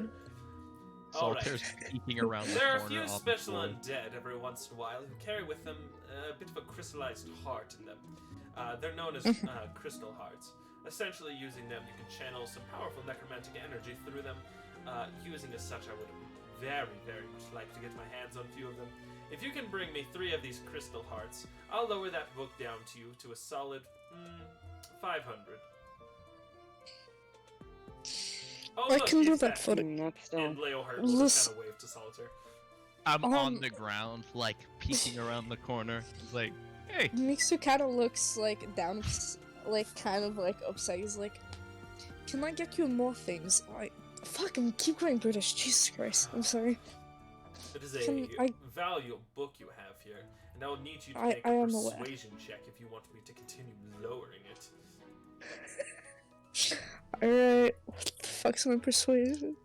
Solitaire's peeking around the There are a corner few on the special floor. undead every once in a while who carry with them a bit of a crystallized heart in them. They're known as crystal hearts. Essentially, using them, you can channel some powerful necromantic energy through them. Using as such, I would very, very much like to get my hands on a few of them. If you can bring me 3 of these crystal hearts, I'll lower that book down to you to a solid 500. Oh, I look, can do he's that back. for you. Next And one. Leohart will just Listen- kind of wave to Solitaire. I'm on Um, the ground, peeking around the corner. He's like, hey. Mixer kind of looks down, kind of upset. He's like, "Can I get you more things?" Fucking keep going British. Jesus Christ, I'm sorry. It is a Can I- valuable book you have here, and I will need you to I- make I a am aware. persuasion check if you want me to continue lowering it. Alright, what fuck's my persuasion?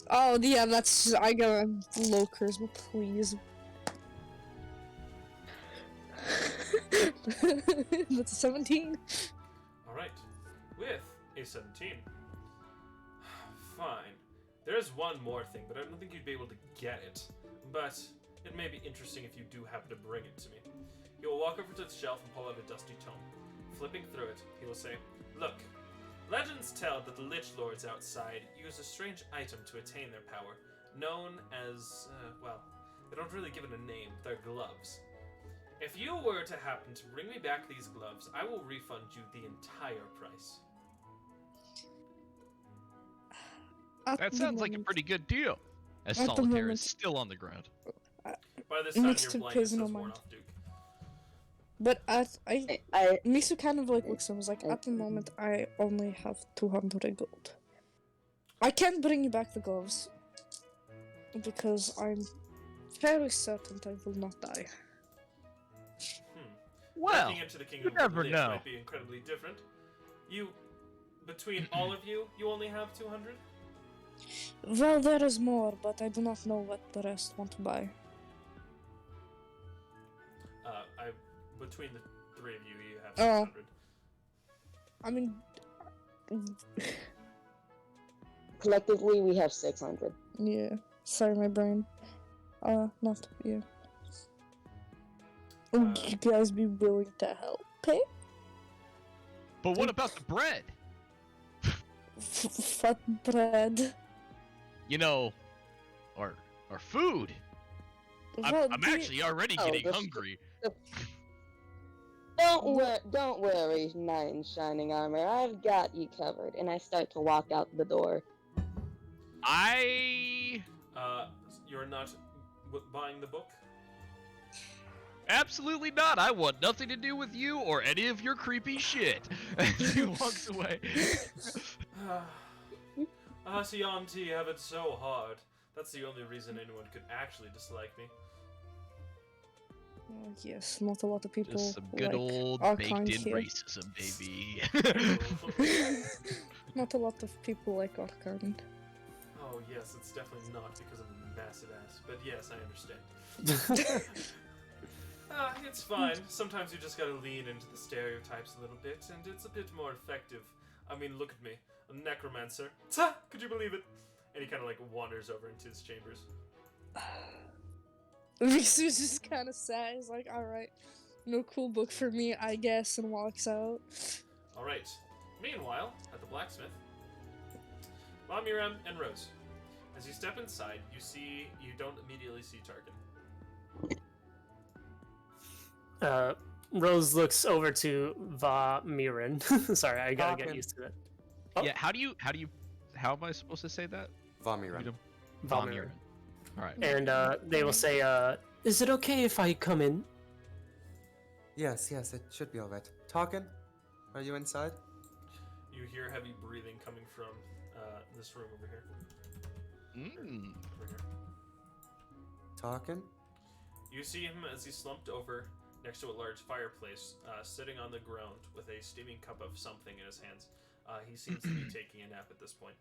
Oh yeah, that's I got a low charisma, please. That's a 17. Alright. With a 17. Fine. There's one more thing, but I don't think you'd be able to get it. But it may be interesting if you do happen to bring it to me. He will walk over to the shelf and pull out a dusty tome. Flipping through it, he will say, "Look, legends tell that the Lich Lords outside use a strange item to attain their power, known as, well, they don't really give it a name, they're gloves. If you were to happen to bring me back these gloves, I will refund you the entire price." That sounds like a pretty good deal. As At the Solitaire moment- is still on the ground. By this time, Next your to blindness prison has or worn mine. off, Duke. But I Misu kind of like looks and was like, at the moment I only have 200 gold. I can't bring you back the gloves because I'm fairly certain I will not die. Well, Walking into the kingdom you of the never Lich know. might be incredibly different. Between all of you, you only have 200? Well, there is more, but I do not know what the rest want to buy. Between the three of you, you have Oh. 600. I mean, collectively we have 600. yeah. Sorry, my brain. Not yeah. Would you guys be willing to help pay? But what about the bread? Fat bread. You know, or food. Well, I'm do you- actually already Oh, getting the- hungry. Don't worry, knight in shining armor. I've got you covered. And I start to walk out the door. You're not buying the book? Absolutely not. I want nothing to do with you or any of your creepy shit. As he walks away. Asianti have it so hard. That's the only reason anyone could actually dislike me. Yes, not a lot of people Just some good like old our baked kind in here. racism, baby. Not a lot of people like our kind. Oh yes, it's definitely not because of a massive ass, but yes, I understand. It's fine. Sometimes you just gotta lean into the stereotypes a little bit, and it's a bit more effective. I mean, look at me, a necromancer. Ta! Could you believe it? And he kind of like wanders over into his chambers. Risu's just kind of sad. He's like, alright, no cool book for me, I guess, and walks out. All right. Meanwhile, at the blacksmith, Mamiram and Rose. As you step inside, you don't immediately see Tarkin. Rose looks over to Va Miran. Sorry, I gotta get Talking. used to that. Oh. Yeah, how am I supposed to say that? Vomiran. Va Miran. Miran. Alright. And they will say, "Is it okay if I come in?" Yes, it should be alright. Talking? Are you inside? You hear heavy breathing coming from this room over here. Mm. Over here. Talking? You see him as he's slumped over next to a large fireplace, sitting on the ground with a steaming cup of something in his hands. He seems to be taking a nap at this point.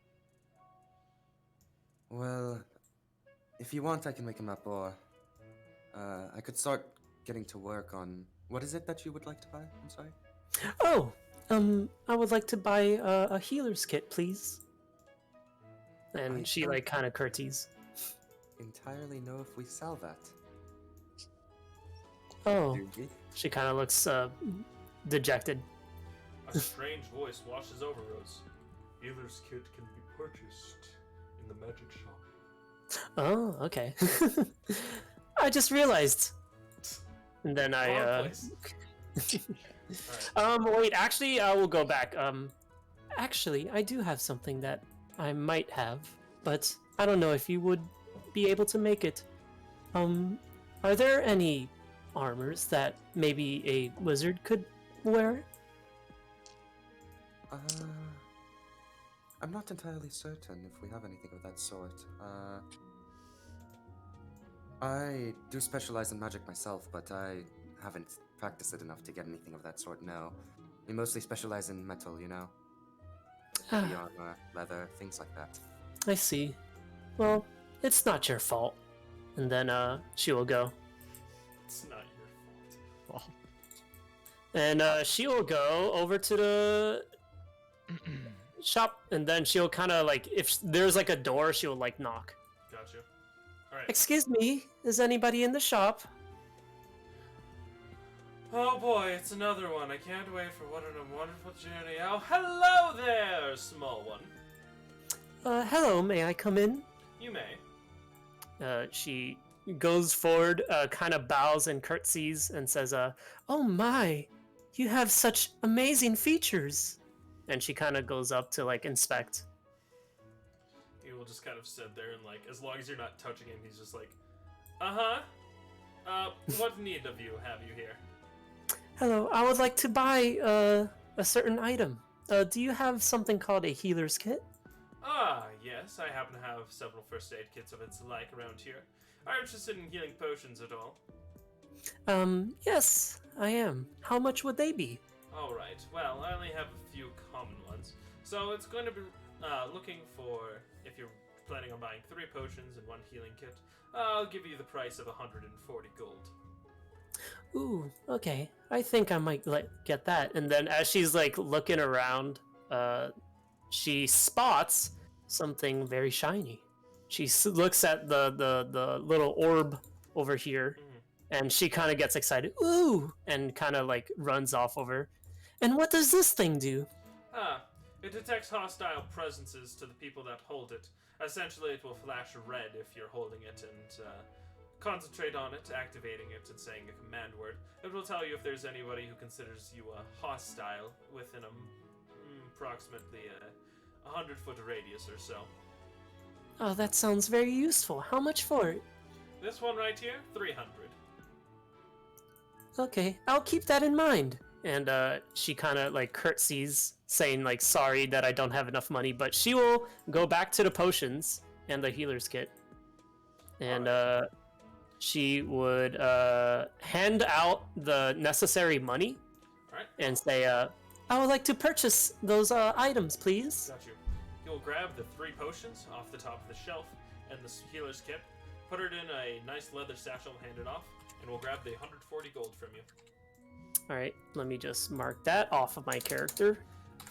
Well, if you want, I can wake him up, or I could start getting to work on. What is it that you would like to buy? I'm sorry. Oh, I would like to buy a healer's kit, please. And I she don't- like kind of curtsies. Entirely know if we sell that. Oh, Do we? she kind of looks dejected. A strange voice washes over Rose. Healer's kit can be purchased in the magic shop. Oh, okay. I just realized. And then Wrong I place. Alright. wait, actually I will go back. Actually, I do have something that I might have, but I don't know if you would be able to make it. Are there any armors that maybe a wizard could wear? I'm not entirely certain if we have anything of that sort. I do specialize in magic myself, but I haven't practiced it enough to get anything of that sort, no. We mostly specialize in metal, you know? heavy armor, leather, things like that. I see. Well, it's not your fault. And then she will go. It's not your fault. Well, And she will go over to the shop, and then she'll kind of like, if there's like a door, she'll like knock. Gotcha. Alright. Excuse me, is anybody in the shop? Oh boy, it's another one. I can't wait for what a wonderful journey. Oh, hello there, small one. Hello, may I come in? You may. She goes forward, kind of bows and curtsies, and says, oh my, you have such amazing features. And she kind of goes up to like inspect. He will just kind of sit there and like, as long as you're not touching him, he's just like, uh-huh. What need of you have you here? Hello, I would like to buy a certain item. Do you have something called a healer's kit? Ah, yes, I happen to have several first aid kits of its like around here. Are you interested in healing potions at all? Yes, I am. How much would they be? Alright, well, I only have a few common ones. So it's going to be looking for, if you're planning on buying 3 potions and 1 healing kit, I'll give you the price of 140 gold. Ooh, okay. I think I might get that. And then as she's like looking around, she spots something very shiny. She looks at the little orb over here, and she kind of gets excited. Ooh, and kind of like runs off over. And what does this thing do? It detects hostile presences to the people that hold it. Essentially, it will flash red if you're holding it and concentrate on it, activating it, and saying a command word. It will tell you if there's anybody who considers you hostile within approximately a 100-foot radius or so. Oh, that sounds very useful. How much for it? This one right here, 300. Okay, I'll keep that in mind. And she kind of like curtsies, saying like, sorry that I don't have enough money, but she will go back to the potions and the healer's kit. And she would hand out the necessary money and say, I would like to purchase those items, please. Got you. You'll grab the 3 potions off the top of the shelf and the healer's kit, put it in a nice leather satchel, hand it off, and we'll grab the 140 gold from you. Alright, let me just mark that off of my character.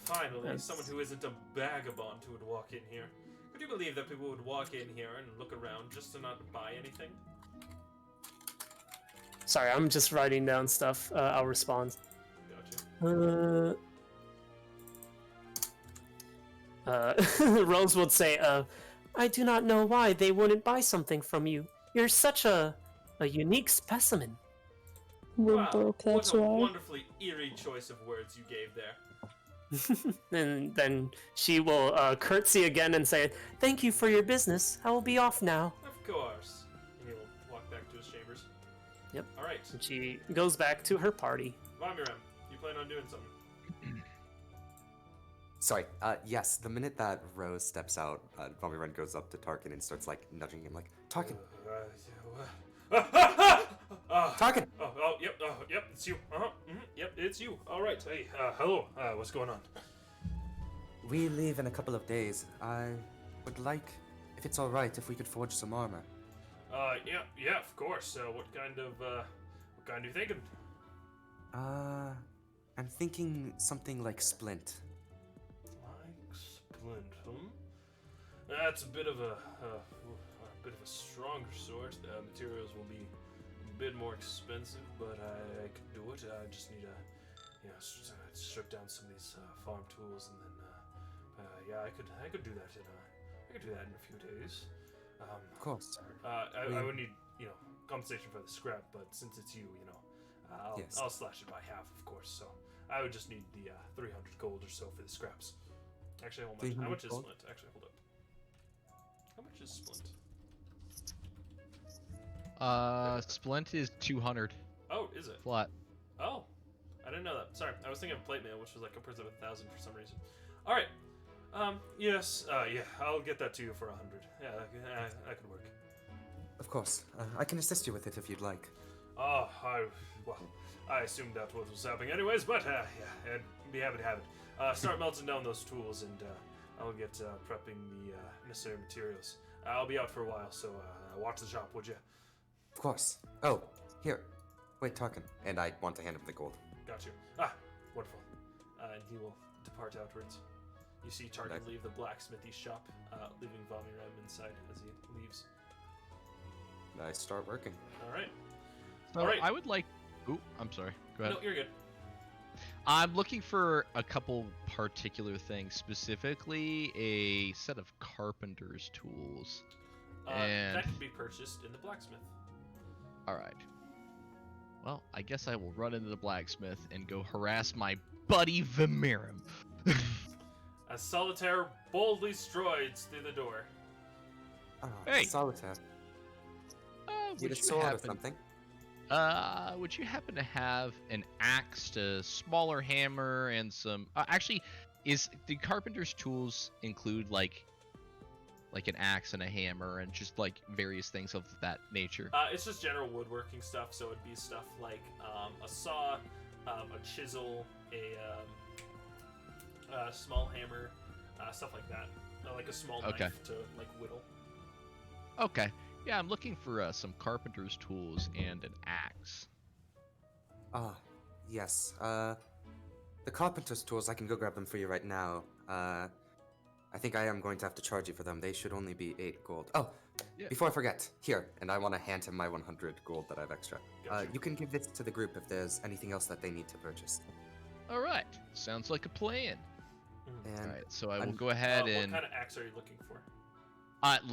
Finally, someone who isn't a vagabond who would walk in here. Could you believe that people would walk in here and look around just to not buy anything? Sorry, I'm just writing down stuff. I'll respond. Gotcha. Rose would say, I do not know why they wouldn't buy something from you. You're such a unique specimen. We're Wow, broke, what that's a why. wonderfully eerie choice of words you gave there. And then she will curtsy again and say, thank you for your business. I will be off now. Of course. And he will walk back to his chambers. Yep. Alright. And she goes back to her party. Vomiram, you plan on doing something? Sorry, yes, the minute that Rose steps out, Vomiran goes up to Tarkin and starts, like, nudging him, like, Tarkin! Tarkin! Yep, it's you. Yep, it's you. Alright, hey, hello, what's going on? We leave in a couple of days. I would like, if it's alright, if we could forge some armor. Yeah, of course. What kind are you thinking? I'm thinking something like splint. Like splint, That's a bit of a stronger sort. The materials will be a bit more expensive, but I could do it. I just need to, strip down some of these farm tools, and then, I could do that in a few days. Of course. I would need, compensation for the scrap, but since it's you, Yes. I'll slash it by half, of course. So I would just need the 300 gold or so for the scraps. Actually, hold on. How much is 300 gold? splint? Actually, hold up. How much is splint? Splint is 200 Oh, is it? flat. Oh, I didn't know that. Sorry, I was thinking of plate mail, which was like upwards of 1,000 for some reason. All right. Yes. Yeah. I'll get that to you for 100. Yeah, that could work. Of course. I can assist you with it if you'd like. Oh, I assumed that what was happening anyways, but yeah, I'd be happy to have it. Start melting down those tools, and I'll get prepping the necessary materials. I'll be out for a while, so watch the shop, would you? Of course. Oh, here. Wait, Tarkin. And I want to hand him the gold. Got you. Ah, wonderful. And he will depart outwards. You see Tarkin Nice. leave the blacksmithy shop, leaving Vomirem inside as he leaves. I start working. All right. So All right. I would like. Ooh, I'm sorry. Go ahead. No, you're good. I'm looking for a couple particular things, specifically a set of carpenter's tools. And That can be purchased in the blacksmith. all right. Well, I guess I will run into the blacksmith and go harass my buddy Vimirum. As Solitaire boldly strides through the door. Ah, Hey! Solitaire. Need would a you sword or happen? something? Would you happen to have an axe, a smaller hammer, and some? Actually, the carpenter's tools include like an axe and a hammer and just like various things of that nature? It's just general woodworking stuff, so it'd be stuff like a saw, a chisel, a small hammer, stuff like that. Like a small Okay. knife to like whittle. Okay. Yeah, I'm looking for some carpenter's tools and an axe. Ah, yes. The carpenter's tools, I can go grab them for you right now. I think I am going to have to charge you for them. They should only be 8 gold. Oh, Yeah. before I forget, here, and I want to hand him my 100 gold that I have extra. Gotcha. You can give this to the group if there's anything else that they need to purchase. All right. Sounds like a plan. Mhm. And All right. So I will I'm- go ahead What and kind of axe are you looking for?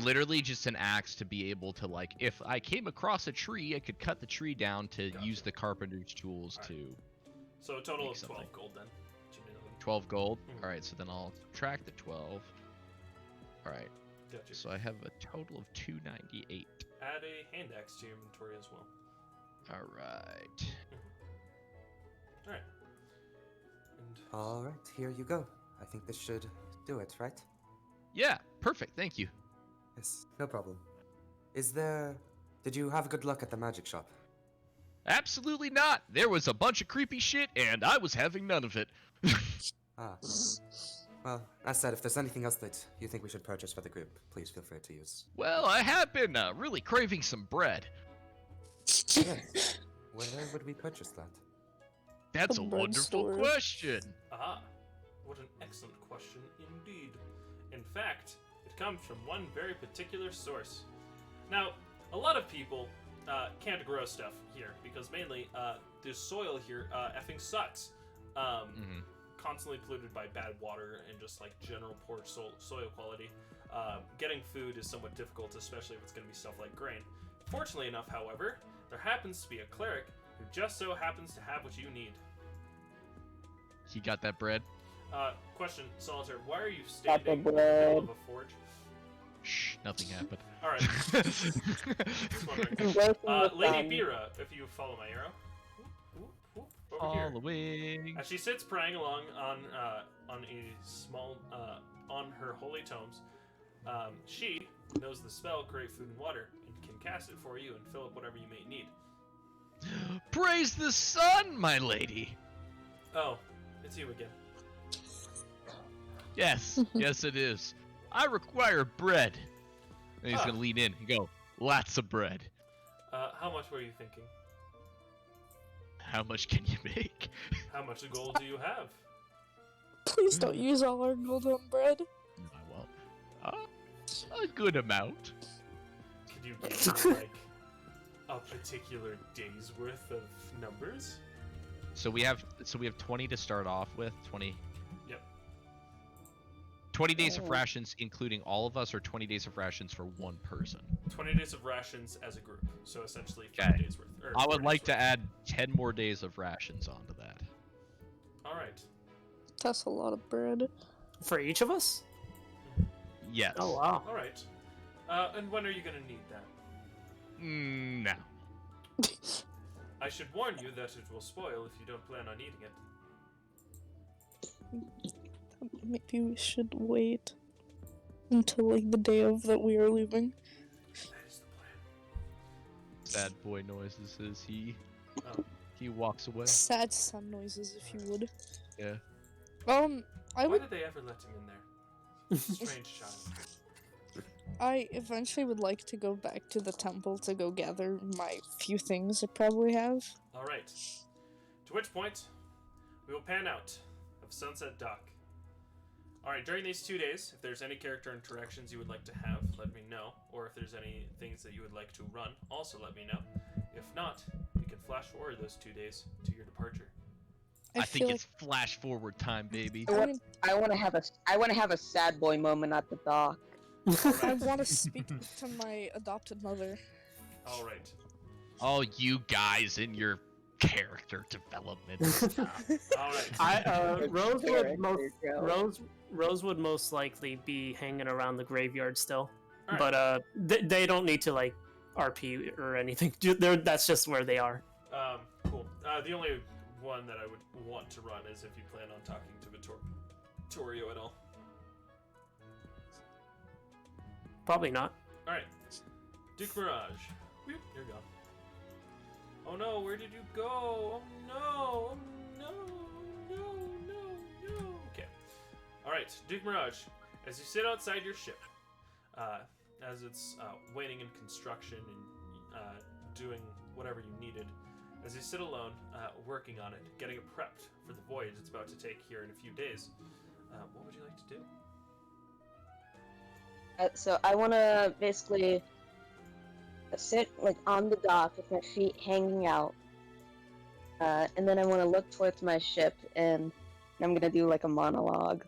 literally just an axe to be able to like, if I came across a tree, I could cut the tree down to Gotcha. use the carpenter's tools Alright. to So a total Make of something. 12 gold then. Which you may 12 gold. Mhm. All right. So then I'll subtract the 12. All right. know. Gotcha. So I have a total of 298. Add a hand axe to your inventory as well. All right. Alright. And Alright, here you go. I think this should do it, right? Yeah. Perfect. Thank you. Yes, no problem. Did you have good luck at the magic shop? Absolutely not. There was a bunch of creepy shit, and I was having none of it. Ah. Well, as said, if there's anything else that you think we should purchase for the group, please feel free to use. Well, I have been really craving some bread. Yes. Where would we purchase that? That's A a bread wonderful store. question. aha! What an excellent question indeed. In fact, it comes from one very particular source. Now, a lot of people can't grow stuff here because mainly the soil here effing sucks. Mhm. Constantly polluted by bad water and just like general poor soil quality. Getting food is somewhat difficult, especially if it's going to be stuff like grain. Fortunately enough, however, there happens to be a cleric who just so happens to have what you need. He got that bread. Question, Solitaire, why are you Got the standing in the bread. middle of a forge? Shh, nothing happened. Alright, just wondering. Embracing the Lady sun. Bira, if you follow my arrow. Whoop, whoop, whoop, over here. Following. As she sits praying along on a small on her holy tomes, she knows the spell create food and water and can cast it for you and fill up whatever you may need. Praise the sun, my lady. Oh, it's you again. Yes, yes, it is. I require bread. And he's Ah. gonna lean in and go, lots of bread. How much were you thinking? How much can you make? How much gold do you have? Please don't use all our gold on bread. I won't. A good amount. Could you give me like a particular day's worth of numbers? So we have 20 to start off with. 20. Yep. 20 days of Oh. rations, including all of us, or 20 days of rations for one person. 20 days of rations as a group, so essentially 30 Okay. days worth. Or I would 30 like days to worth. add 10 more days of rations onto that. All right. That's a lot of bread. For each of us? Yes. Oh wow. All right. And when are you gonna need that? Now. I should warn you that it will spoil if you don't plan on eating it. Maybe we should wait until like the day of that we are leaving. That is the plan. Bad boy noises as he Oh. he walks away. Sad sun noises, if you would. Yeah. I Why would. did they ever let him in there? Strange child. I eventually would like to go back to the temple to go gather my few things I probably have. All right. To which point, we will pan out of Sunset Dock. All right. During these 2 days, if there's any character interactions you would like to have, let me know. Or if there's any things that you would like to run, also let me know. If not, we can flash forward those 2 days to your departure. I think feel it's flash forward time, baby. I I want, mean, I want to have a sad boy moment at the dock. I want to speak to my adopted mother. All right. Oh, you guys in your character development stuff. All right. Rose would most likely be hanging around the graveyard still, Alright. but they don't need to like RP or anything. That's just where they are. Cool. The only one that I would want to run is if you plan on talking to Vittorio at all. Probably not. All right. Duke Mirage. Whoop, you're gone. Oh no, where did you go? Oh no, oh no, no, no, no. Okay. All right, Duke Mirage. As you sit outside your ship, as it's waiting in construction and doing whatever you needed, as you sit alone, working on it, getting it prepped for the voyage it's about to take here in a few days, what would you like to do? So I want to basically sit like on the dock with my feet hanging out, and then I want to look towards my ship, and I'm gonna do like a monologue.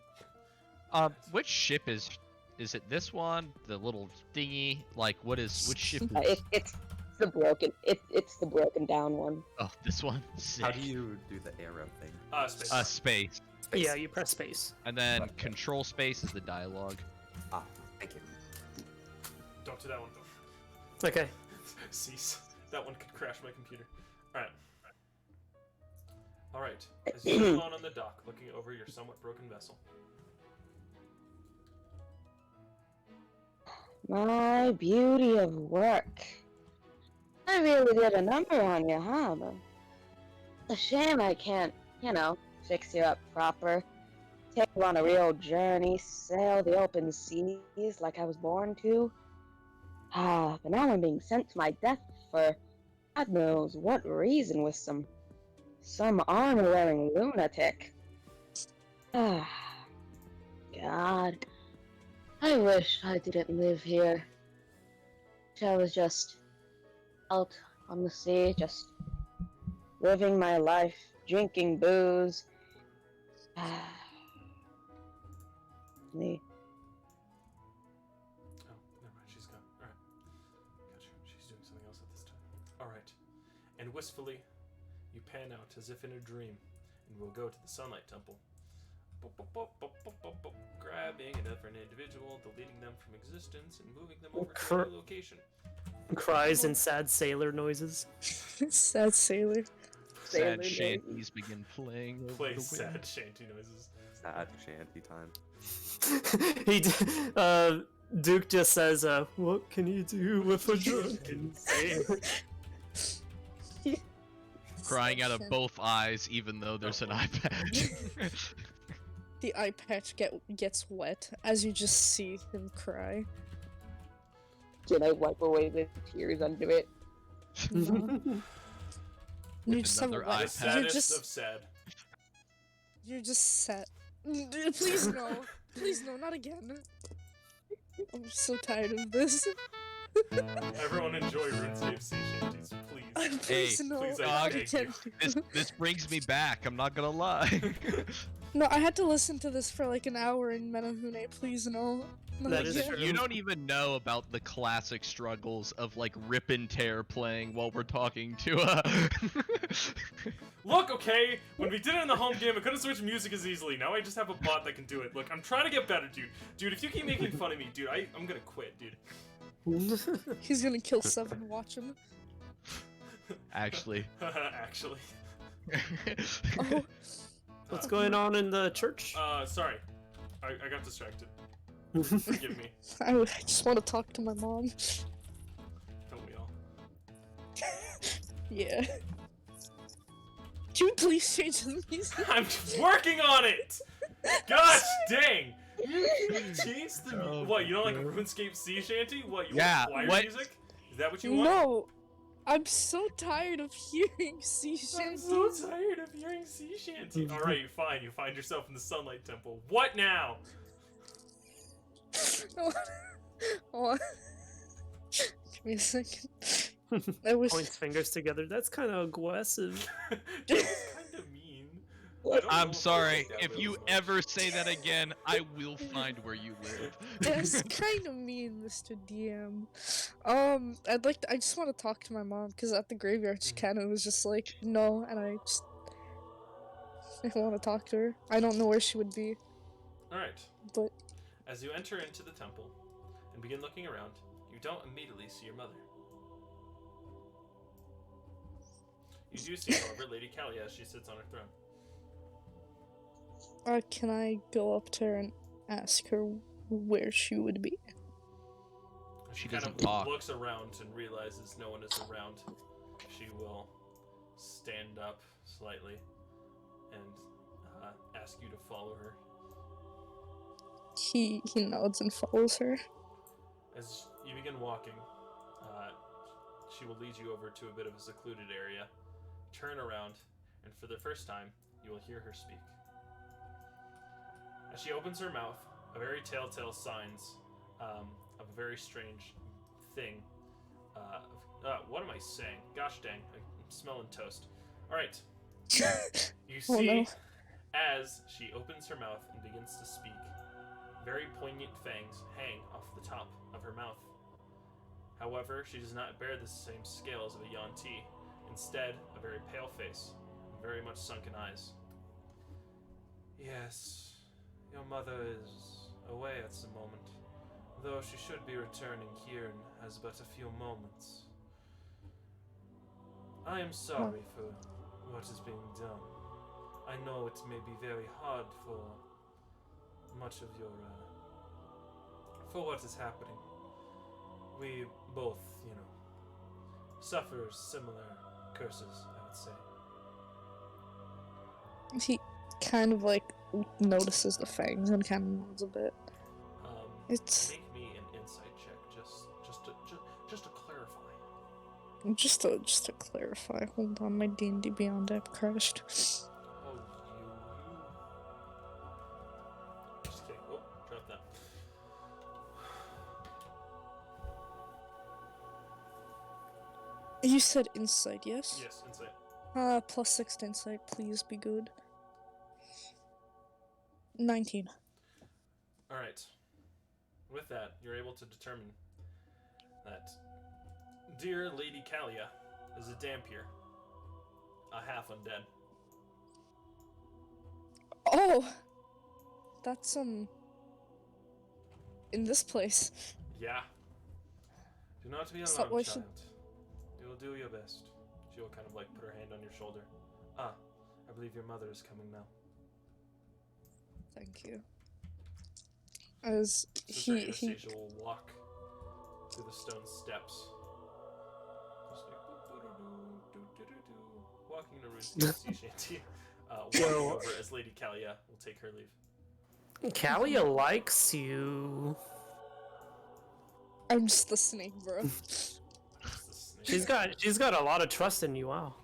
Which ship is it? This one, the little dinghy? Like, which ship? It's the broken down one. Oh, this one. Sick. How do you do the arrow thing? Space. Space. Yeah, you press space. And then control space is the dialogue. Ah, thank you. Don't do that one. Okay. Cease. That one could crash my computer. Alright. Alright. As you sit alone on the dock, looking over your somewhat broken vessel. My beauty of work. I really did a number on you, huh? But it's a shame I can't, fix you up proper. Take you on a real journey, sail the open seas like I was born to. But now I'm being sent to my death for God knows what reason with some armor-wearing lunatic. God. I wish I didn't live here. Wish I was just out on the sea, just living my life, drinking booze. Me. Oh, never mind. She's gone. Alright. Gotcha. She's doing something else at this time. Alright. And wistfully, you pan out as if in a dream, and we'll go to the Sunlight Temple. Grabbing a different individual, deleting them from existence, and moving them over to a new location. Cries and sad sailor noises. Sad sailor. Sad shanties begin playing over Play the sad wind. shanty noises. Sad shanty time. Duke just says, "What can you do with a drunken sailor?" Crying out of both eyes, even though there's an eye patch. The eye patch gets wet as you just see him cry. Can I wipe away the tears under it? No. You just have Another wet. eye The patch. saddest of sad. You're just sad. Please no. Please no, not again. I'm so tired of this. Everyone enjoy RuneScape sea shanties, please. Please Hey, no. please, I dog, beg can't you. do This brings me back. I'm not gonna lie. No, I had to listen to this for like an hour in Menahune. Please no. Not That is again. true. You don't even know about the classic struggles of like Rip and Tear playing while we're talking to Look, okay, when we did it in the home game, I couldn't switch music as easily. Now I just have a bot that can do it. Look, I'm trying to get better, dude. Dude, if you keep making fun of me, dude, I'm gonna quit, dude. He's gonna kill Seven. Watch him. Actually. Actually. Oh, What's going on in the church? Sorry. I got distracted. Forgive me. I just want to talk to my mom. Don't we all? Yeah. Can you please change the music? I'm working on it! Gosh dang! You've changed the Oh what? You don't like my God. RuneScape sea shanty? What? You Yeah, want choir what? music? Is that what you want? No, I'm so tired of hearing sea I'm shanties. so tired of hearing sea shanty. All right, fine. You find yourself in the Sunlight Temple. What now? Oh, give me a second. I wish. Points fingers together. That's kind of aggressive. That was kind of mean. I don't know I'm if I sorry. like that If really you much. ever say that again, I will find where you live. That's kind of mean, Mr. DM. I just want to talk to my mom because at the graveyard she kind of was just like no, and I want to talk to her. I don't know where she would be, All right. but As you enter into the temple and begin looking around, you don't immediately see your mother. You do see, however, Lady Kalia as she sits on her throne. can I go up to her and ask her where she would be? She She kind doesn't of talk. looks around and realizes no one is around. She will stand up slightly and ask you to follow her. He nods and follows her. As you begin walking, she will lead you over to a bit of a secluded area. Turn around, and for the first time, you will hear her speak. As she opens her mouth, a very telltale signs of a very strange thing. What am I saying? Gosh dang, I'm smelling toast. All right. You Oh, see, no. as she opens her mouth and begins to speak, very poignant fangs hang off the top of her mouth. However, she does not bear the same scales of a Yuan-Ti. Instead, a very pale face and very much sunken eyes. Yes, your mother is away at the moment, though she should be returning here in has but a few moments. I am sorry for what is being done. I know it may be very hard for much of your, for what is happening. We both, suffer similar curses, I would say. He kind of like notices the fangs and kind of nods a bit. It's Make me an insight check, just to clarify. just to clarify. Hold on, my D&D Beyond app crashed. Oh, you. Just kidding. Oh, drop that. You said insight, yes? Yes, insight. +6 to insight, please be good. 19. All right. With that, you're able to determine that dear Lady Kalia is a Dampier, a half undead. Oh! That's, in this place. Yeah. Do not be Is that alarmed, why child. You will do your best. She will kind of like put her hand on your shoulder. I believe your mother is coming now. Thank you. As Sister he Anastasia will walk through the stone steps. Just like walking in a room sea shanty. Walking Well- over as Lady Kalia will take her leave. Kalia likes you. I'm just the snake, bro. Just the snake. She's got a lot of trust in you. Wow.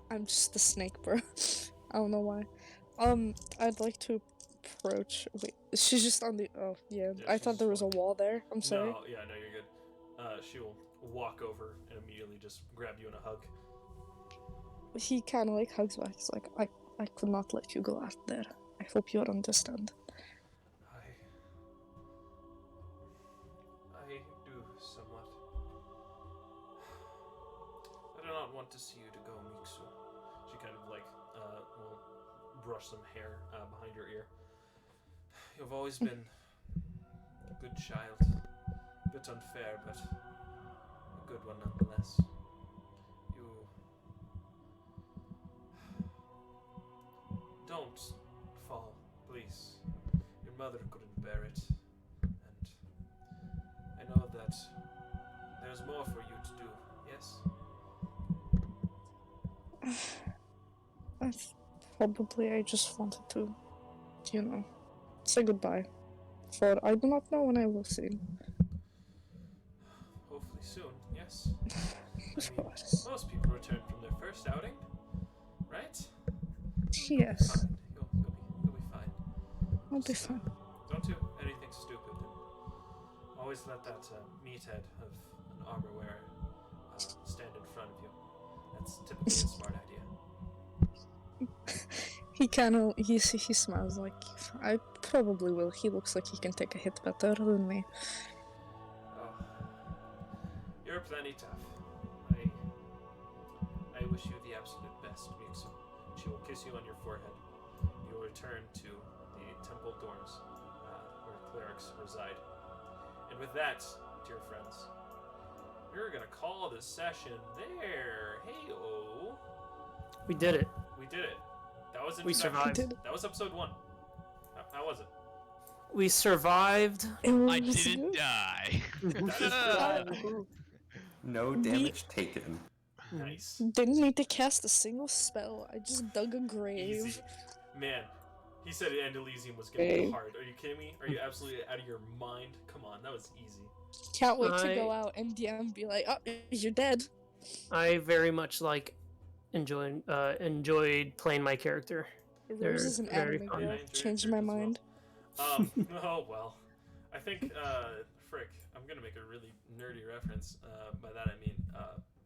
I'm just the snake, bro. I don't know why. I'd like to approach. Wait, she's just on the. Oh, yeah. Yeah, I she's thought there was just a wall there. I'm sorry. No, yeah, no, you're good. She will walk over and immediately just grab you in a hug. He kind of like hugs back. He's like, I could not let you go out there. I hope you understand. I do somewhat. I do not want to see you to go, Miksu. She kind of like will brush some hair behind your ear. You've always been a good child. A bit unfair, but a good one nonetheless. You don't fall, please. Your mother couldn't bear it, and I know that there's more for you to do, yes? Probably I just wanted to, say goodbye. For I do not know when I will see. Hopefully soon, yes. Of I mean, course. most people return from their first outing, right? Yes. Fine. You'll be fine. I'll be Just, fine. Don't do anything stupid. And always let that meathead of an armor wearer stand in front of you. That's typically a smart idea. He smiles like, I probably will. He looks like he can take a hit better than me. Oh, you're plenty tough. I wish you the absolute best, Mixu. She will kiss you on your forehead. You will return to the temple dorms where clerics reside. And with that, dear friends, we're gonna call this session there. Hey-oh. We did it. We did it. That was We introduction. survived. We did it. That was episode 1. How was it? We survived. It I was didn't good. die. That is No We- damage taken. nice. Didn't need to cast a single spell. I just dug a grave. Easy. Man, he said Andolisium was gonna be Hey. hard. Are you kidding me? Are you absolutely out of your mind? Come on, that was easy. Can't wait to I- go out and DM be like, oh, you're dead. I very much enjoyed playing my character. Rose is an very anime fun. girl. I enjoyed Changed yours my as well. mind. Oh well. I think, frick, I'm gonna make a really nerdy reference. By that I mean,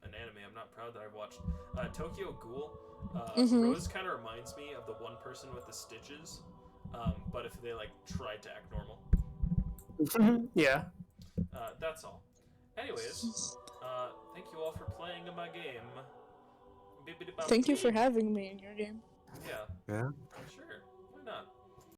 an anime I'm not proud that I've watched. Tokyo Ghoul. Mhm. Rose kind of reminds me of the one person with the stitches, but if they, like, tried to act normal. Yeah. That's all. Anyways, thank you all for playing my game. Thank you for having me in your game. Yeah. Yeah. Sure.